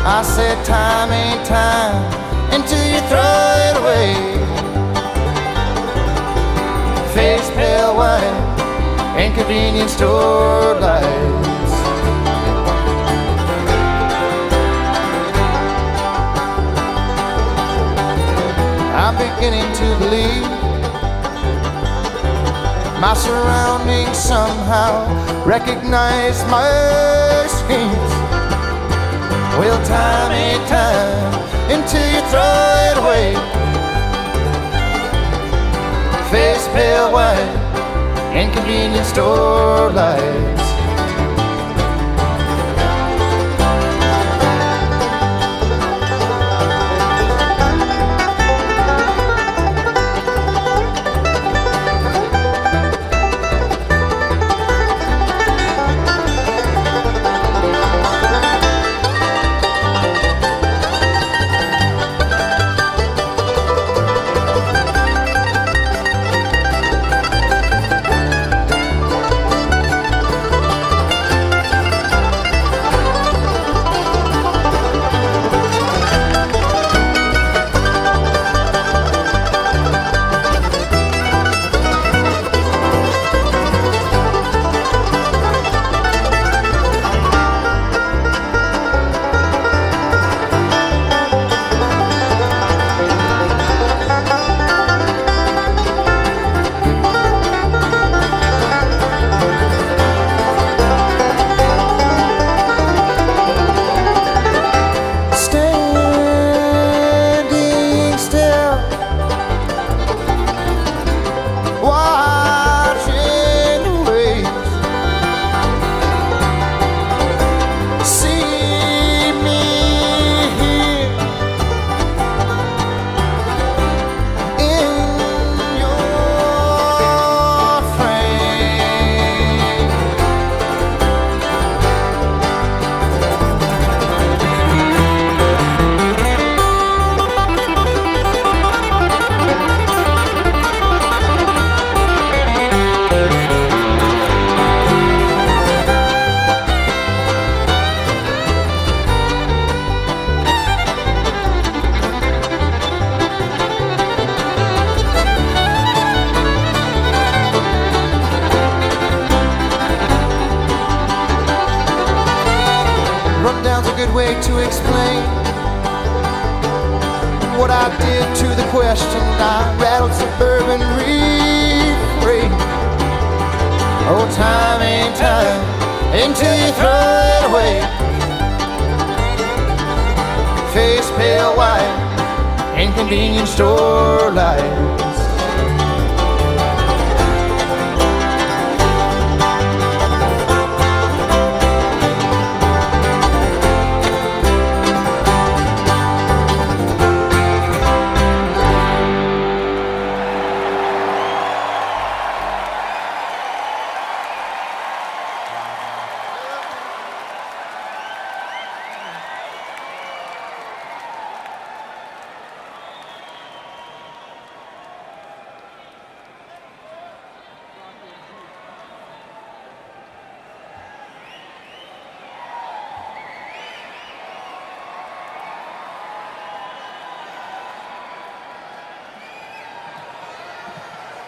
I said time ain't time until you throw it away. Face pale white and convenience store lights. I'm beginning to believe my surroundings somehow recognize my schemes. Well, time ain't time until you throw it away. Face pale white and convenience store lights. Way to explain what I did to the question. I rattled suburban refrain. Oh, time ain't time until you throw it away. Face pale white in convenience store lights.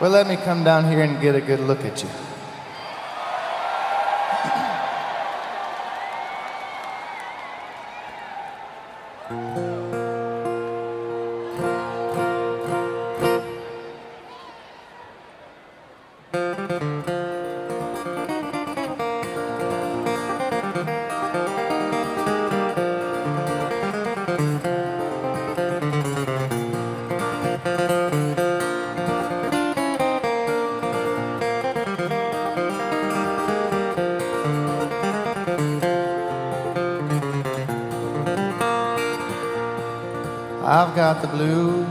Well, let me come down here and get a good look at you. I've got the blues,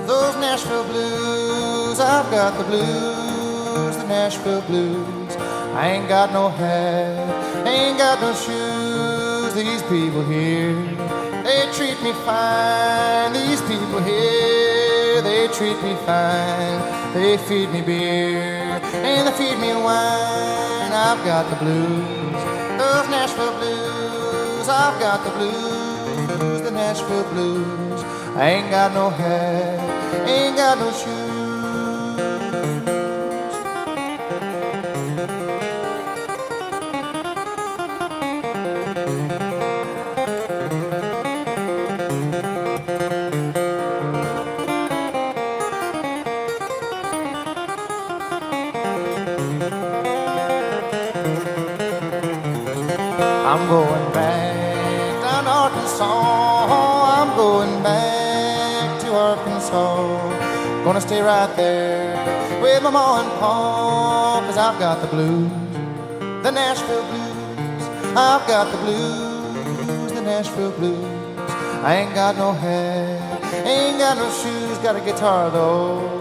those Nashville blues. I've got the blues, the Nashville blues. I ain't got no hat, ain't got no shoes. These people here, they treat me fine. These people here, they treat me fine. They feed me beer and they feed me wine. I've got the blues, those Nashville blues. I've got the blues. the Nashville blues. I ain't got no hat, ain't got no shoes. I'm going back down to Arkansas. I'm going back to Arkansas. Gonna stay right there with my ma and pa, 'cause I've got the blues, the Nashville blues. I've got the blues, the Nashville blues. I ain't got no hat, ain't got no shoes. Got a guitar though.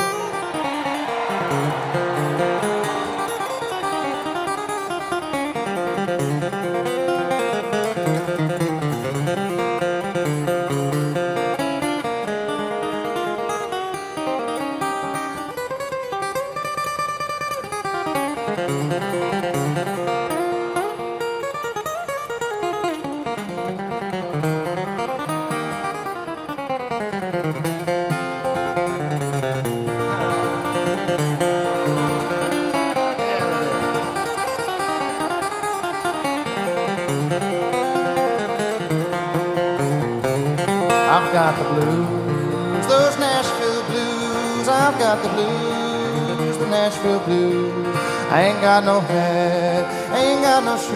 I've got the blues, those Nashville blues. I've got the blues, the Nashville blues. I ain't got no hat, ain't got no shoes.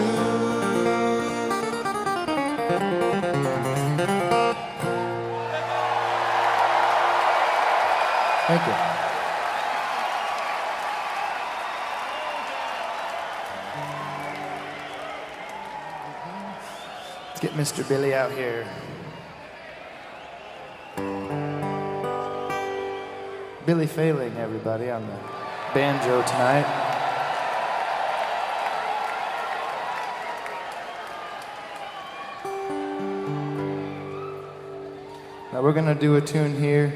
Thank you. Let's get Mr. Billy out here. Billy Failing, everybody, on the banjo tonight. Now we're gonna do a tune here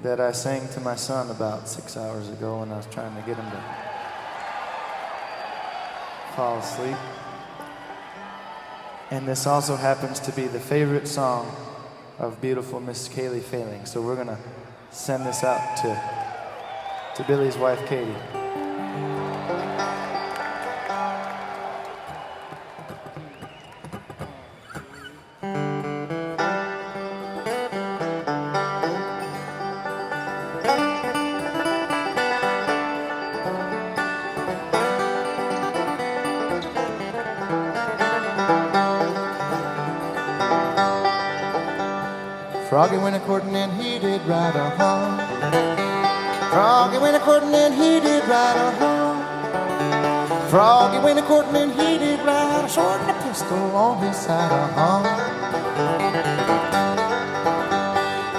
that I sang to my son about 6 hours ago when I was trying to get him to fall asleep. And this also happens to be the favorite song of beautiful Miss Katy Failing. So we're gonna send this out to Billy's wife, Katy. Froggie went a-courtin' and he did right, Froggie went a-courtin' and he did right, Froggie went a-courtin' and he did right, a sword and a pistol on his side,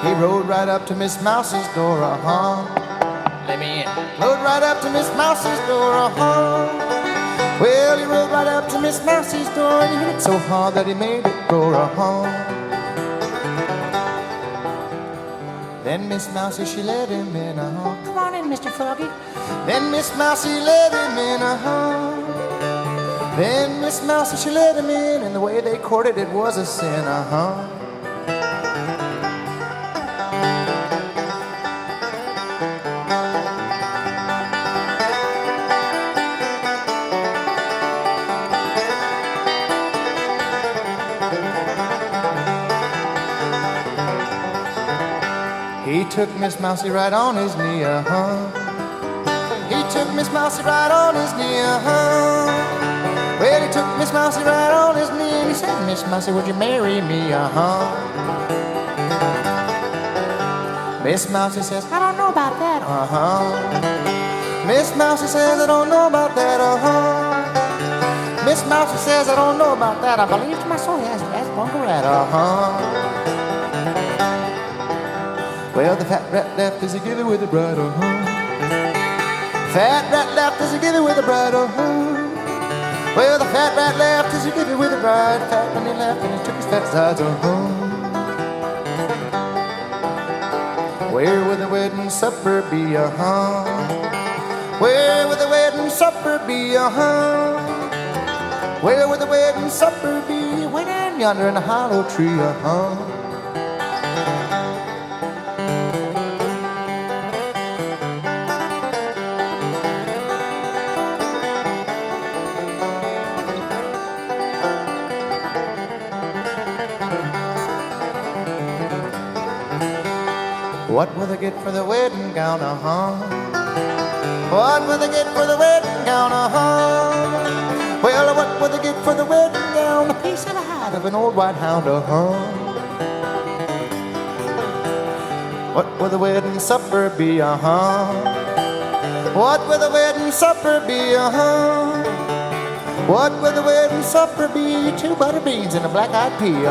He rode right up to Miss Mouse's door, Let me in. Rode right up to Miss Mouse's door, Well, he rode right up to Miss Mouse's door and he hit it so hard that he made it roar, Then Miss Mousie, she let him in, Come on in, Mr. Froggie. Then Miss Mousie let him in, Then Miss Mousie, she let him in, and the way they courted, it was a sin, He took Miss Mousie right on his knee, He took Miss Mousie right on his knee, Well, he took Miss Mousie right on his knee and he said, Miss Mousie, would you marry me, Miss Mousie says, I don't know about that, Miss Mousie says, I don't know about that, Miss Mousie says, I don't know about that. I believe to my soul, yes, that's Bunker Rat, Well, the fat rat left as he gave it with the bride, Fat rat left as he gave it with the bride, Well, the fat rat left as he gave it with the bride. Fat when he left and he took his fat sides, Where will the wedding supper be, Where will the wedding supper be, Where will the wedding supper be? When and yonder in the hollow tree, What will they get for the wedding gown, What will they get for the wedding gown, Well, what will they get for the wedding gown? A piece of the hide of an old white hound, What will the wedding supper be, What will the wedding supper be, What will the wedding supper be? 2 butter beans and a black-eyed pea,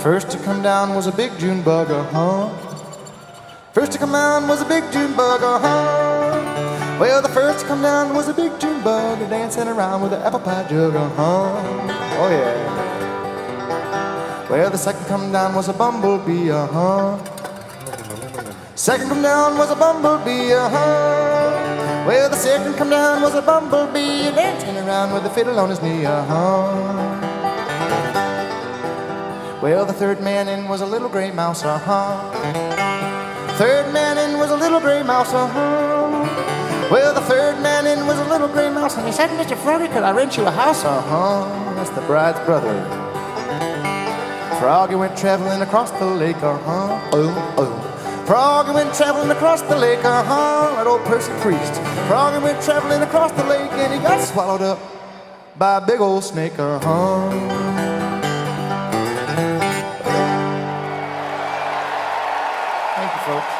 First to come down was a big June bug, First to come down was a big June bug, Well, the first to come down was a big June bug dancing around with an apple pie jug, Oh yeah. Well, the second come down was a bumblebee, Second come down was a bumblebee, Well, the second come down was a bumblebee dancing around with a fiddle on his knee, Well, the third man in was a little gray mouse, Third man in was a little gray mouse, Well, the third man in was a little gray mouse, and he said, Mr. Froggie, could I rent you a house, That's the bride's brother. Froggie went traveling across the lake, Froggie went traveling across the lake, That old Percy priest. Froggie went traveling across the lake, and he got swallowed up by a big old snake, Thank you, folks.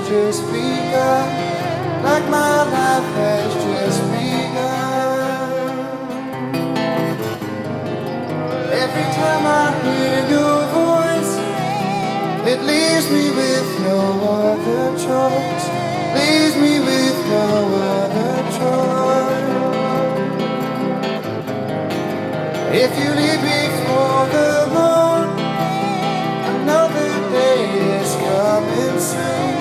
Just begun, like my life has just begun. Every time I hear your voice, it leaves me with no other choice. Leaves me with no other choice. If you leave before the Lord, another day is coming soon.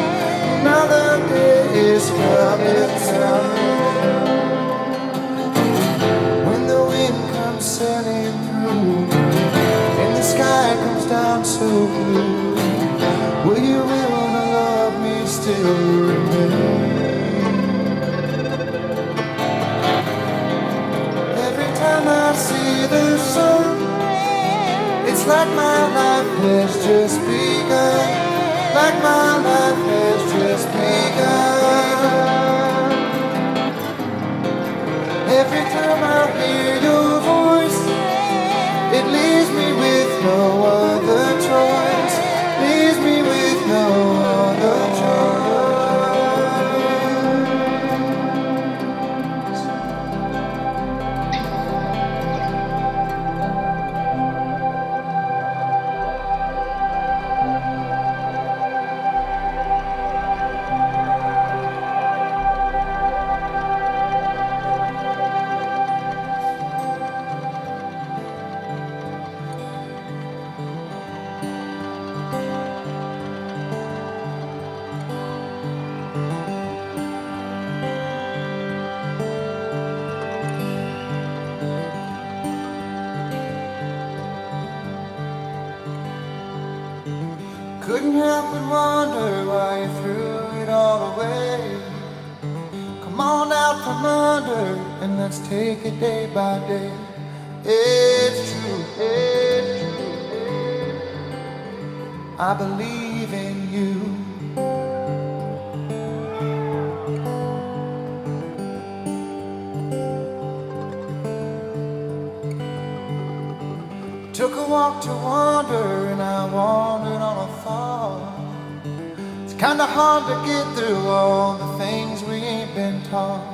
Another day is coming soon. When the wind comes sailing through and the sky comes down so blue, will you will to love me still remain? Every time I see the sun, it's like my life has just begun. Like my life has just begun. Every time I hear your voice, it leaves me with no other choice. Leaves me with no other choice. Couldn't help but wonder why you threw it all away. Come on out from under and let's take it day by day. It's true, it's true. I believe in you. Took a walk to wander and I wandered on a thought. It's kinda hard to get through all the things we ain't been taught.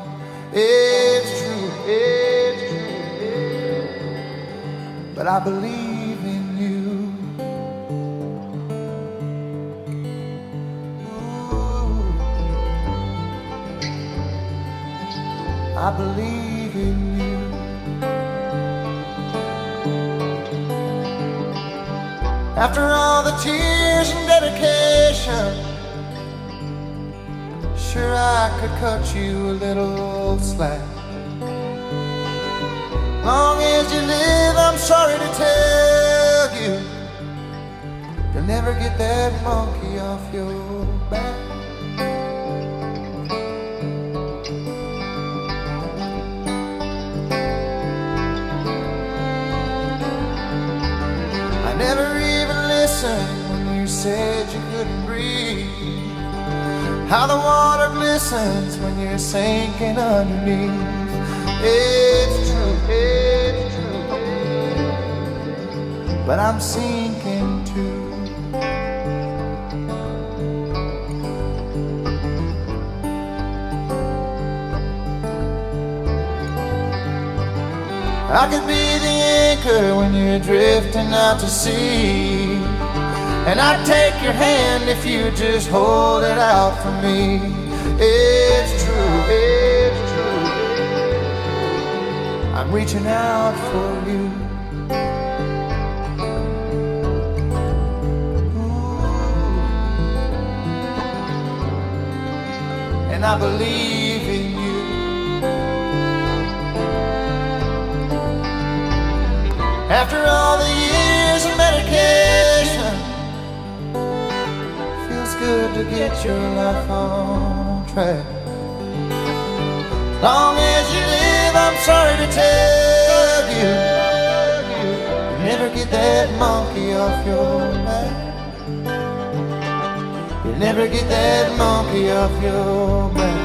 It's true, it's true, but I believe in you. Ooh, I believe in you. After all the tears and dedication, sure I could cut you a little slack. Long as you live, I'm sorry to tell you, you'll never get that monkey off your back. I never when you said you couldn't breathe, how the water glistens when you're sinking underneath. It's true, but I'm sinking too. I could be the anchor when you're drifting out to sea, and I'd take your hand if you just hold it out for me. It's true, I'm reaching out for you. Ooh. And I believe in you. After all the years of medication, feels good to get your life on track. Long as you live, I'm sorry to tell you, you never get that monkey off your back. You never get that monkey off your back.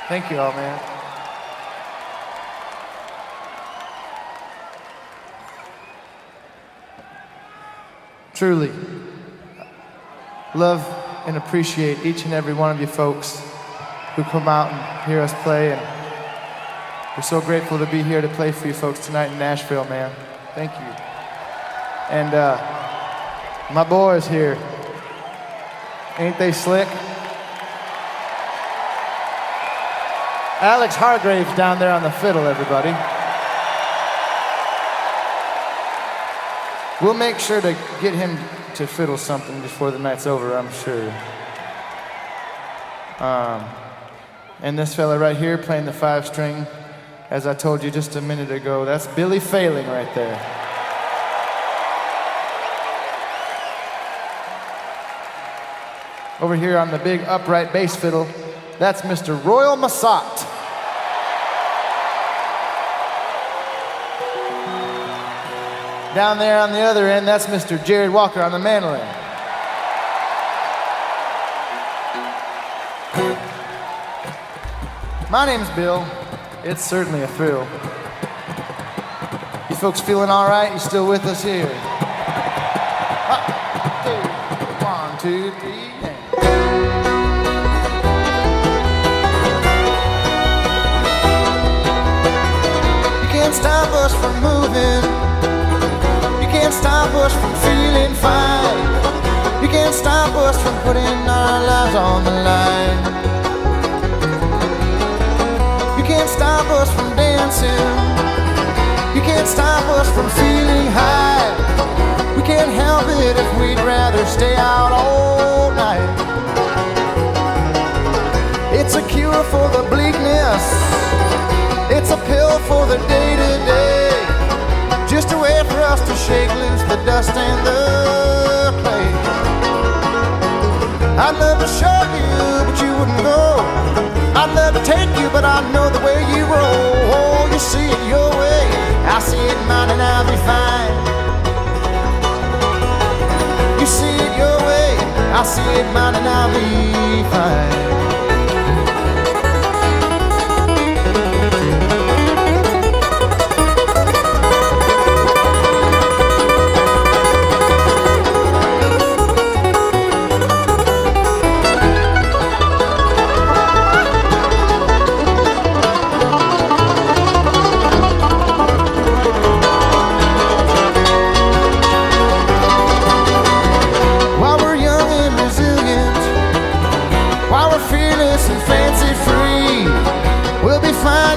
Thank you all, man. Truly, love and appreciate each and every one of you folks who come out and hear us play, and we're so grateful to be here to play for you folks tonight in Nashville, man. Thank you. And my boys here, ain't they slick? Alex Hargrave's down there on the fiddle, everybody. We'll make sure to get him to fiddle something before the night's over, I'm sure. And this fella right here playing the 5-string, as I told you just a minute ago, that's Billy Failing right there. Over here on the big upright bass fiddle, that's Mr. Royal Massat. Down there on the other end, that's Mr. Jared Walker on the mandolin. My name's Bill. It's certainly a thrill. You folks feeling all right? You still with us here? 1, 2, 3, and... You can't stop us from moving. You can't stop us from feeling fine. You can't putting our lives on the line. You can't stop us from dancing. You can't stop us from feeling high. We can't help it if we'd rather stay out all night. It's a cure for the bleakness. It's a pill for the day-to-day. Just a way for us to shake loose the dust and the clay. I'd love to show you, but you wouldn't go. I'd love to take you, but I know the way you roll. Oh, you see it your way, I see it mine, and I'll be fine. You see it your way, I see it mine, and I'll be fine.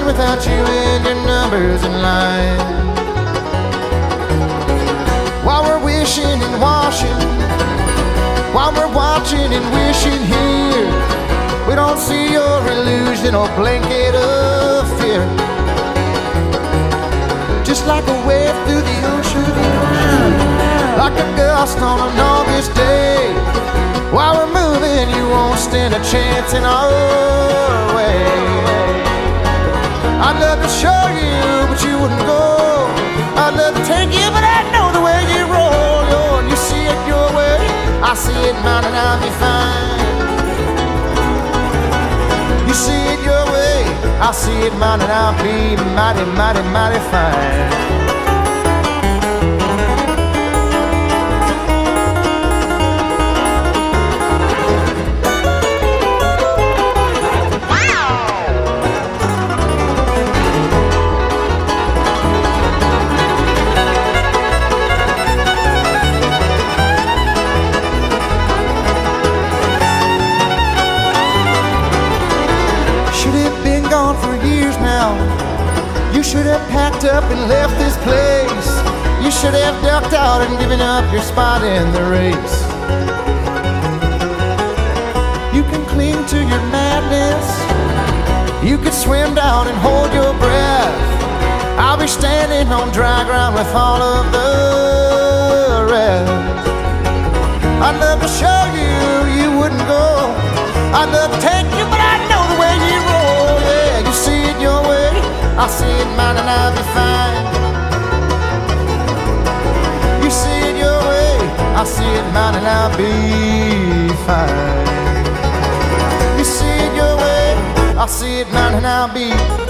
Without you and your numbers in line. While we're wishing and washing, while we're watching and wishing here, we don't see your illusion or blanket of fear. Just like a wave through the ocean, like a gust on an August day. While we're moving, you won't stand a chance in our way. I'd love to show you, but you wouldn't go. I'd love to take you, but I know the way you roll. Oh, and you see it your way, I see it mine, and I'll be fine. You see it your way, I see it mine, and I'll be mighty, mighty, mighty fine. You should have packed up and left this place. You should have ducked out and given up your spot in the race. You can cling to your madness. You could swim down and hold your breath. I'll be standing on dry ground with all of the rest. I'd love to show you, you wouldn't go. I'd love to take you, but I know the way you roll. Yeah, you see it your way, I see it mine, and I'll be fine. You see it your way, I see it mine, and I'll be fine. You see it your way, I see it mine, and I'll be fine.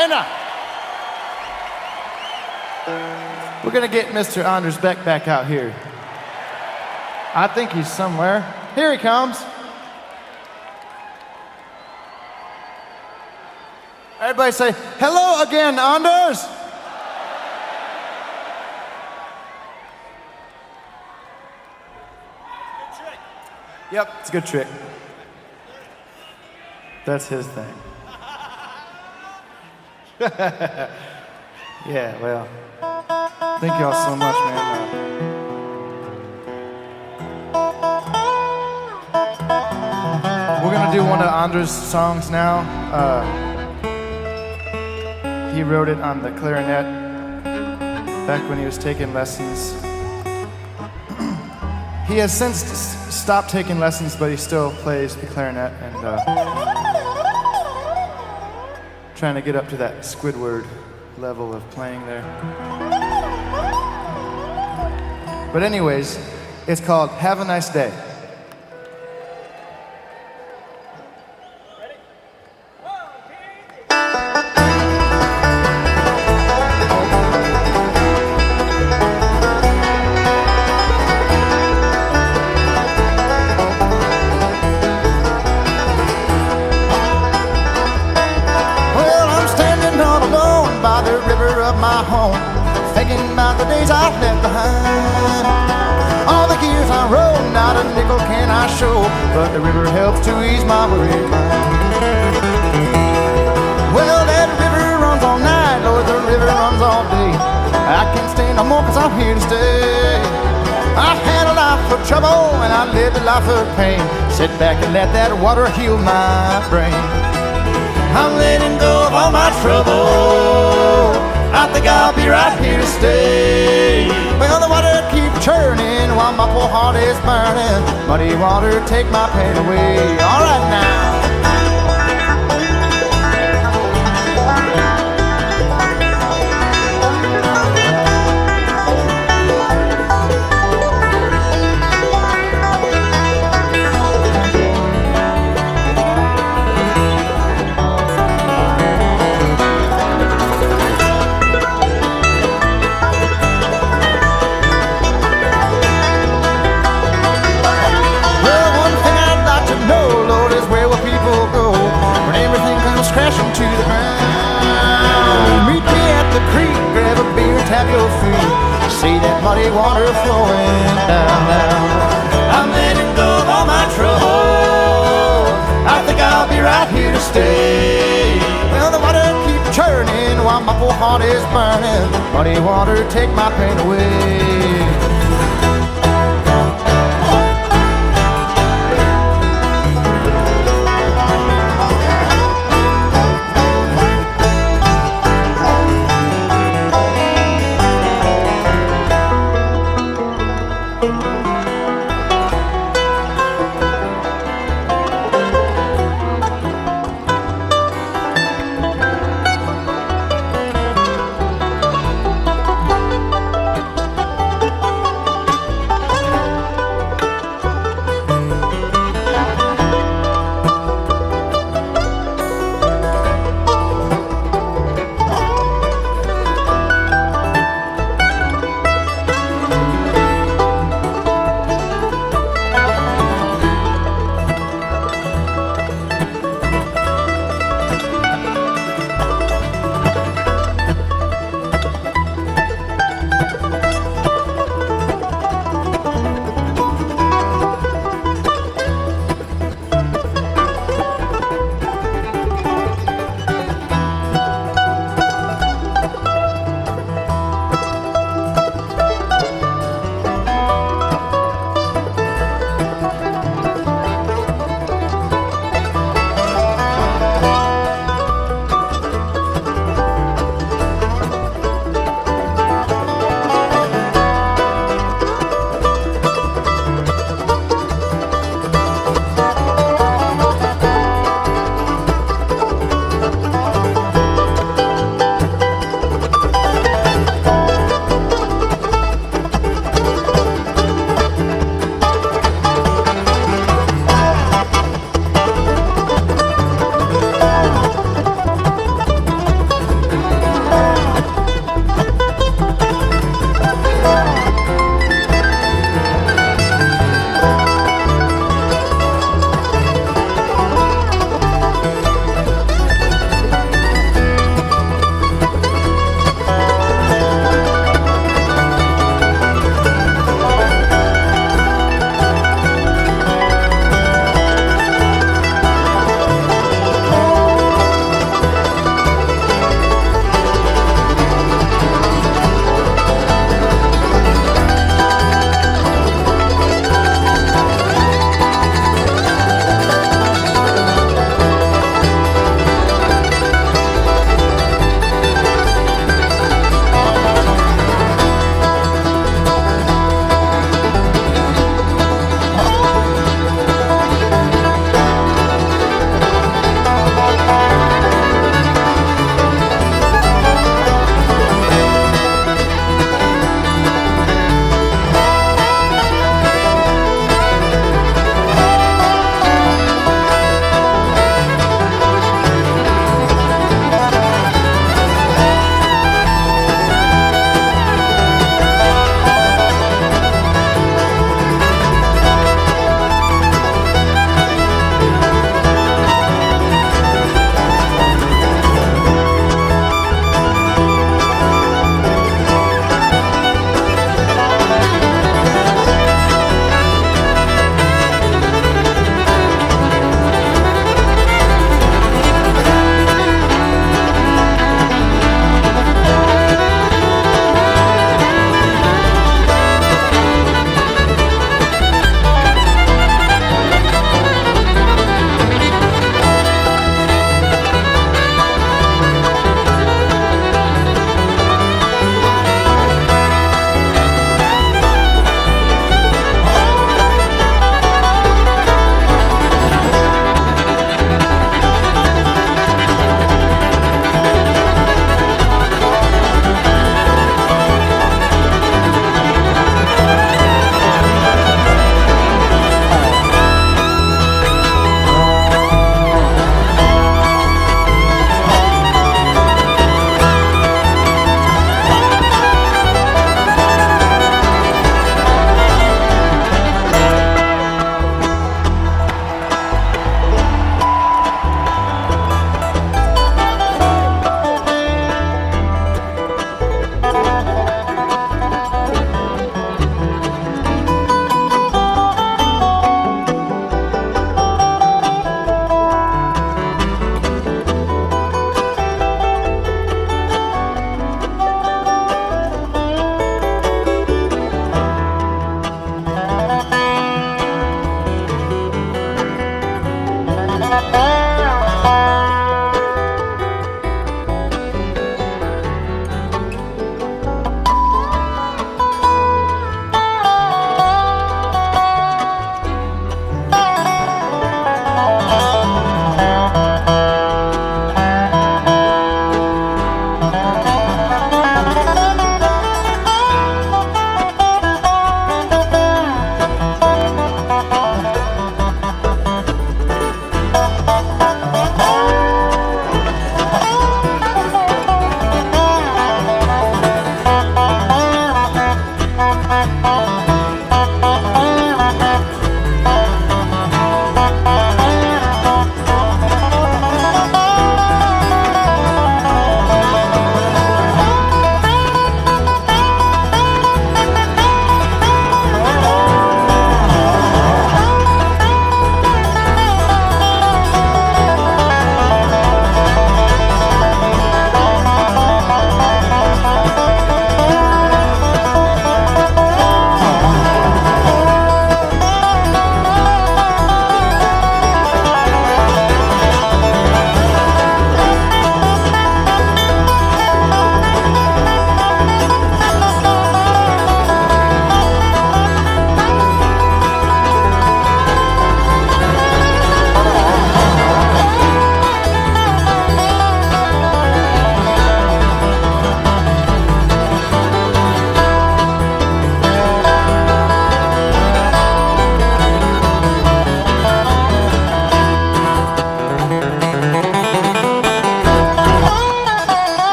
And we're gonna get Mr. Anders Beck back out here. I think he's somewhere. Here he comes. Everybody say, hello again, Anders. Yep, it's a good trick. That's his thing. Yeah, well, thank y'all so much, man. We're gonna do one of Anders' songs now. He wrote it on the clarinet back when he was taking lessons. He has since stopped taking lessons, but he still plays the clarinet and trying to get up to that Squidward level of playing there. But anyways, it's called Have a Nice Day. My home, thinking about the days I've left behind. All the years I rode, not a nickel can I show, but the river helps to ease my worried mind. Well, that river runs all night, Lord, the river runs all day. I can't stay no more 'cause I'm here to stay. I've had a life of trouble and I lived a life of pain. Sit back and let that water heal my brain. I'm letting go of all my trouble. I think I'll be right here to stay. Well, the water keeps churning while my poor heart is burning. Muddy water, take my pain away. All right now. Crashing to the ground. Meet me at the creek, grab a beer, tap your feet. See that muddy water flowing down, down. I'm letting go of all my trouble. I think I'll be right here to stay. Well, the water keeps churning while my poor heart is burning. Muddy water, take my pain away.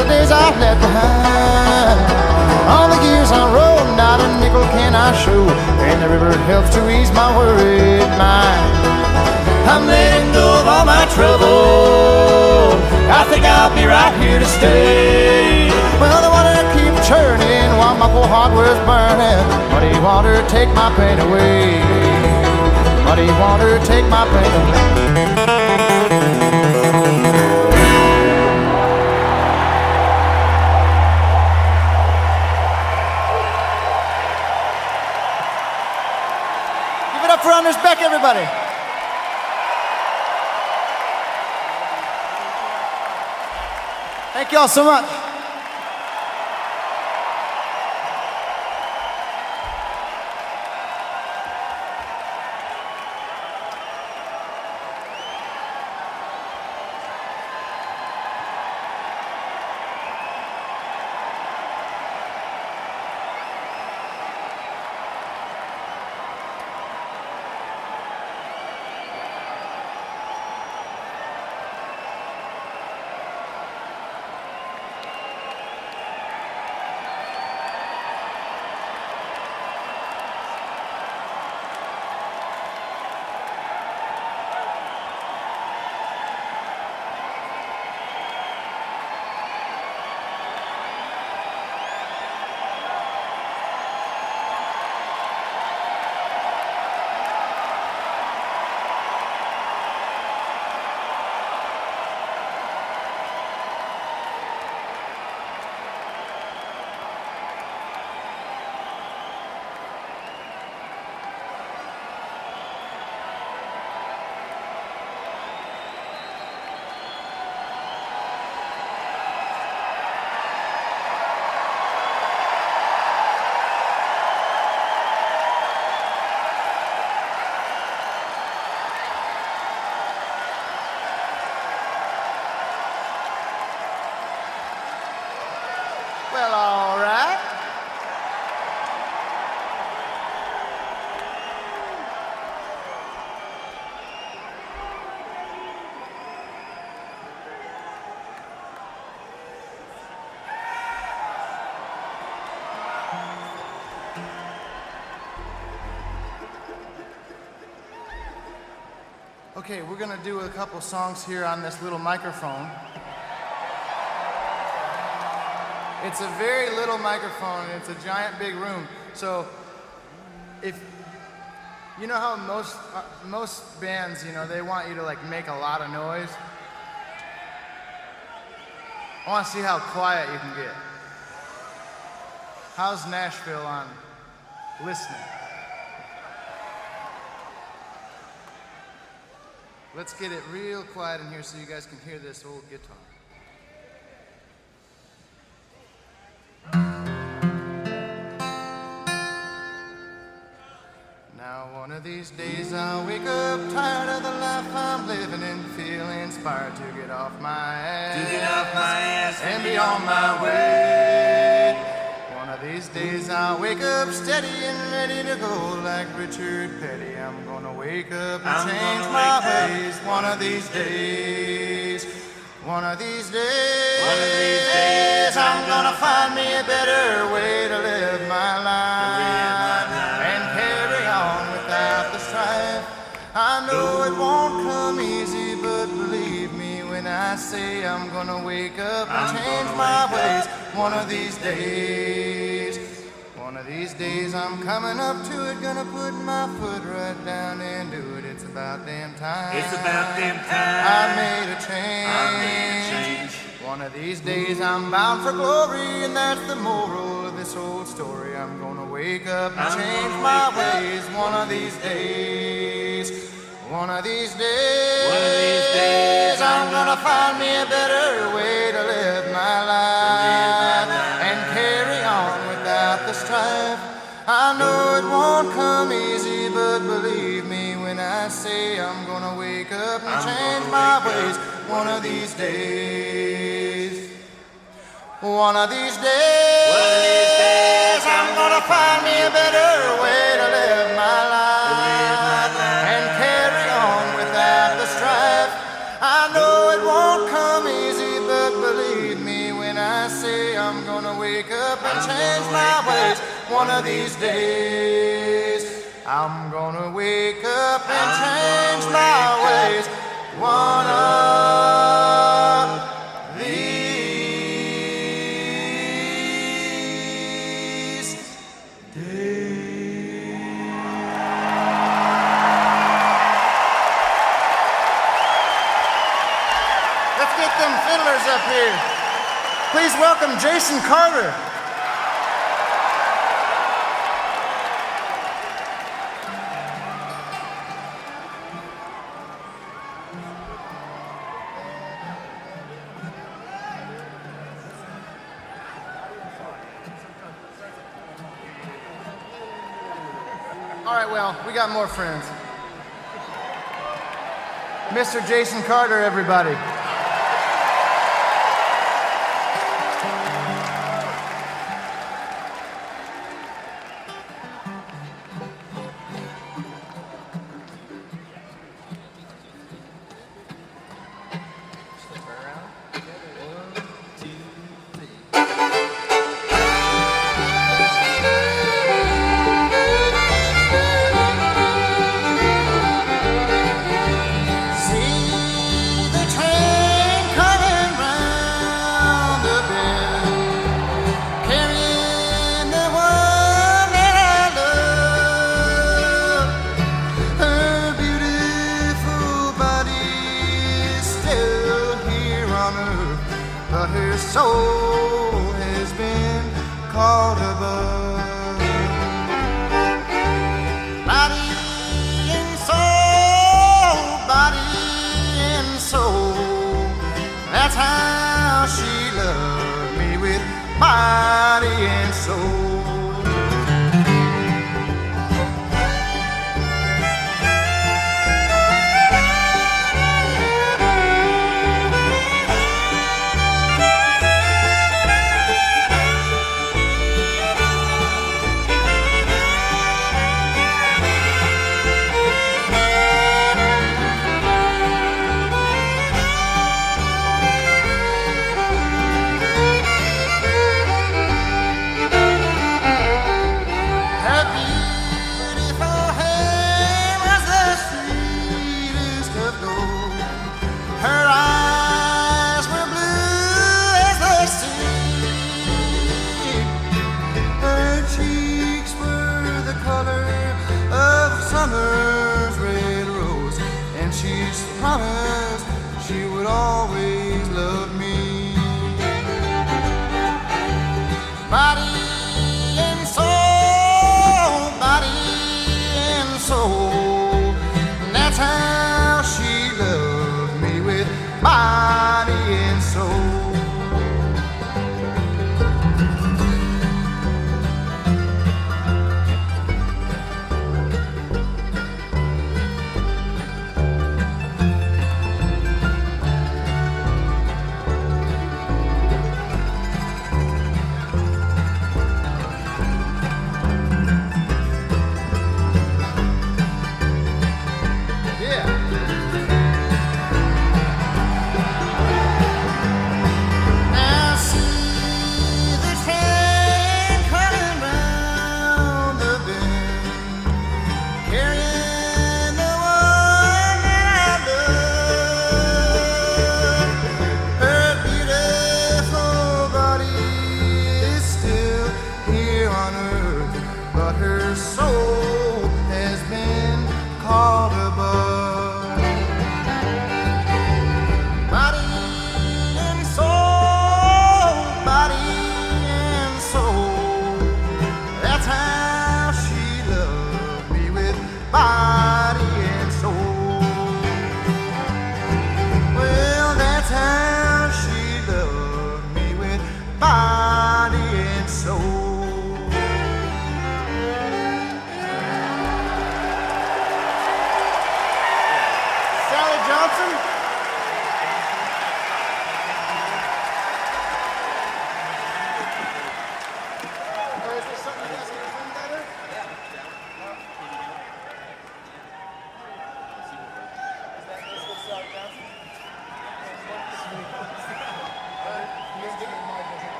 the days I've left behind. All the years I rode, not a nickel can I show, and the river helps to ease my worried mind. I'm letting go of all my trouble. I think I'll be right here to stay. Well, the water keeps churning while my poor heart was burning. Muddy water, take my pain away. Muddy water, take my pain away. For Anders Beck, everybody. Thank you all so much. Well, all right. Okay, we're gonna do a couple songs here on this little microphone. It's a very little microphone and it's a giant big room. So if you know how most bands, you know, they want you to like make a lot of noise. I want to see how quiet you can get. How's Nashville on listening? Let's get it real quiet in here so you guys can hear this old guitar. Now one of these days I'll wake up tired of the life I'm living and feel inspired to get off my ass, and be on my way. One of these days I'll wake up steady and ready to go like Richard Petty. I'm gonna wake up and change my ways. One of these days, one of these days, I'm gonna find me a better way to live my life and carry on without the strife. I know it won't come easy, but believe me when I say I'm gonna wake up and change my ways. One of these days, one of these days I'm coming up to it, gonna put my foot right down and do it. It's about damn time. It's about damn time. I made a change. One of these days I'm bound for glory, and that's the moral of this old story. I'm gonna wake up and change my ways. One of these days, one of these days, I'm gonna find me a better way to live my life and carry on without the strife. I know it won't come easy, but believe me when I say I'm gonna wake up and change my ways. One of these days, one of these days, I'm gonna find me a better way to live my life and carry on without the strife. I know it won't come easy, but believe me when I I say I'm gonna wake up and change my ways one of these days. I'm gonna wake up and change my ways one of these days. Let's get them fiddlers up here. Please welcome Jason Carter. All right, well, we got more friends. Mr. Jason Carter, everybody. Soul has been called above. Body and soul, body and soul. That's how she loved me, with body and soul. Summer's red rose, and she's promised she would always love me. Body and soul, body and soul. That's how she loved me, with body and soul.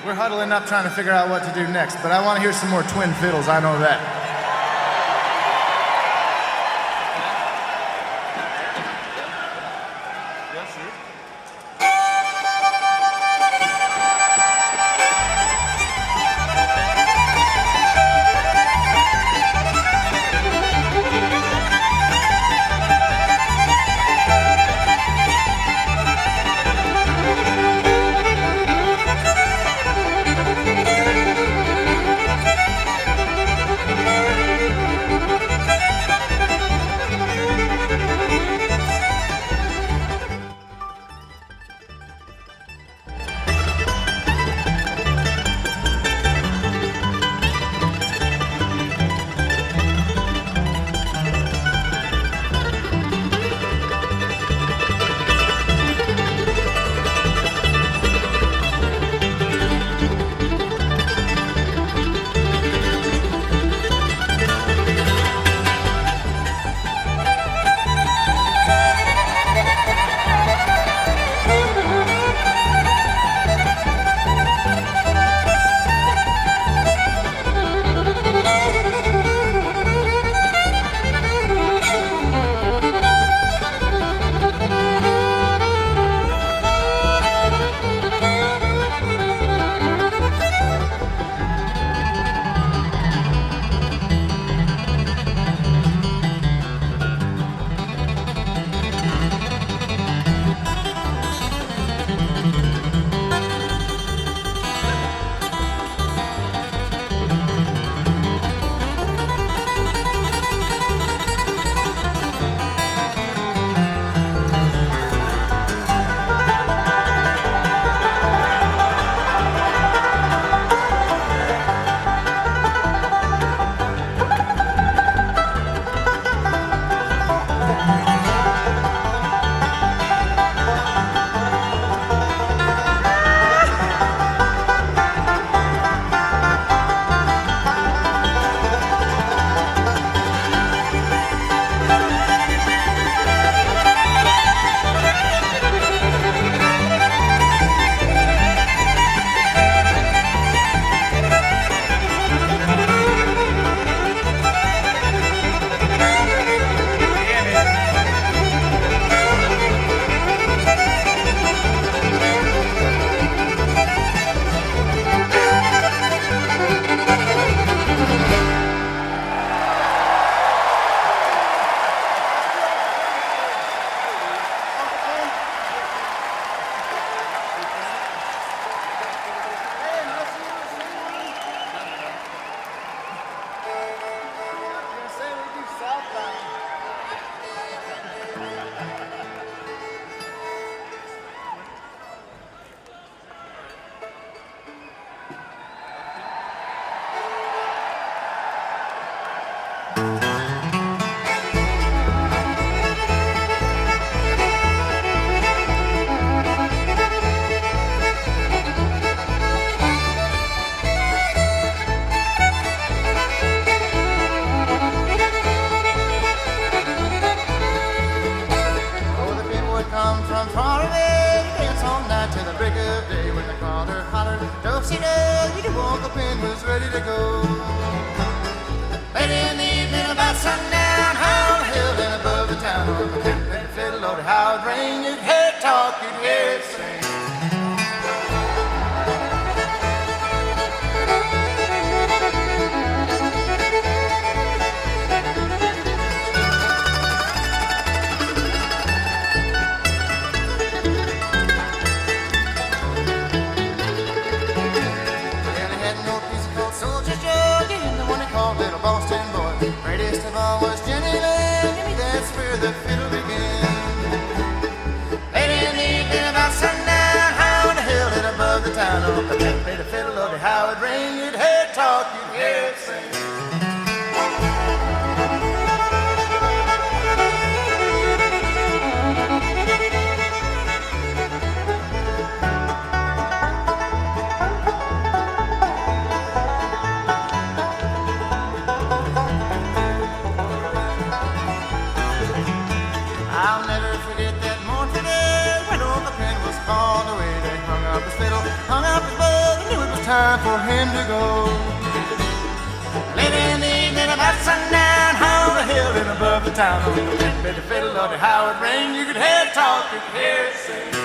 We're huddling up trying to figure out what to do next, but I want to hear some more twin fiddles, I know that. I'll never forget that morning when old the pen was called away. They hung up his fiddle, hung up his bow, and knew it was time for him to go. Late in the evening, about sundown, on the hill and above the town, on the red fiddle or the Howard ring, you could hear it talk, you could hear it sing.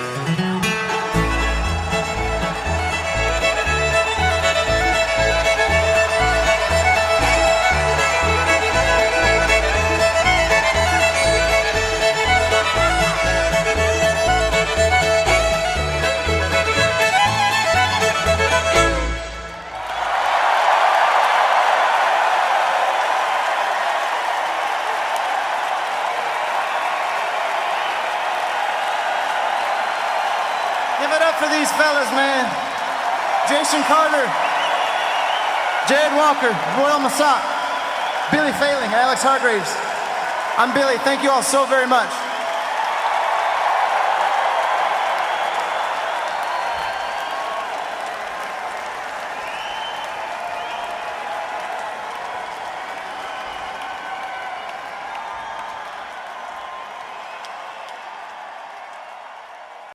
Give it up for these fellas, man. Jason Carter, Jared Walker, Royal Massac, Billy Failing, Alex Hargraves. I'm Billy. Thank you all so very much.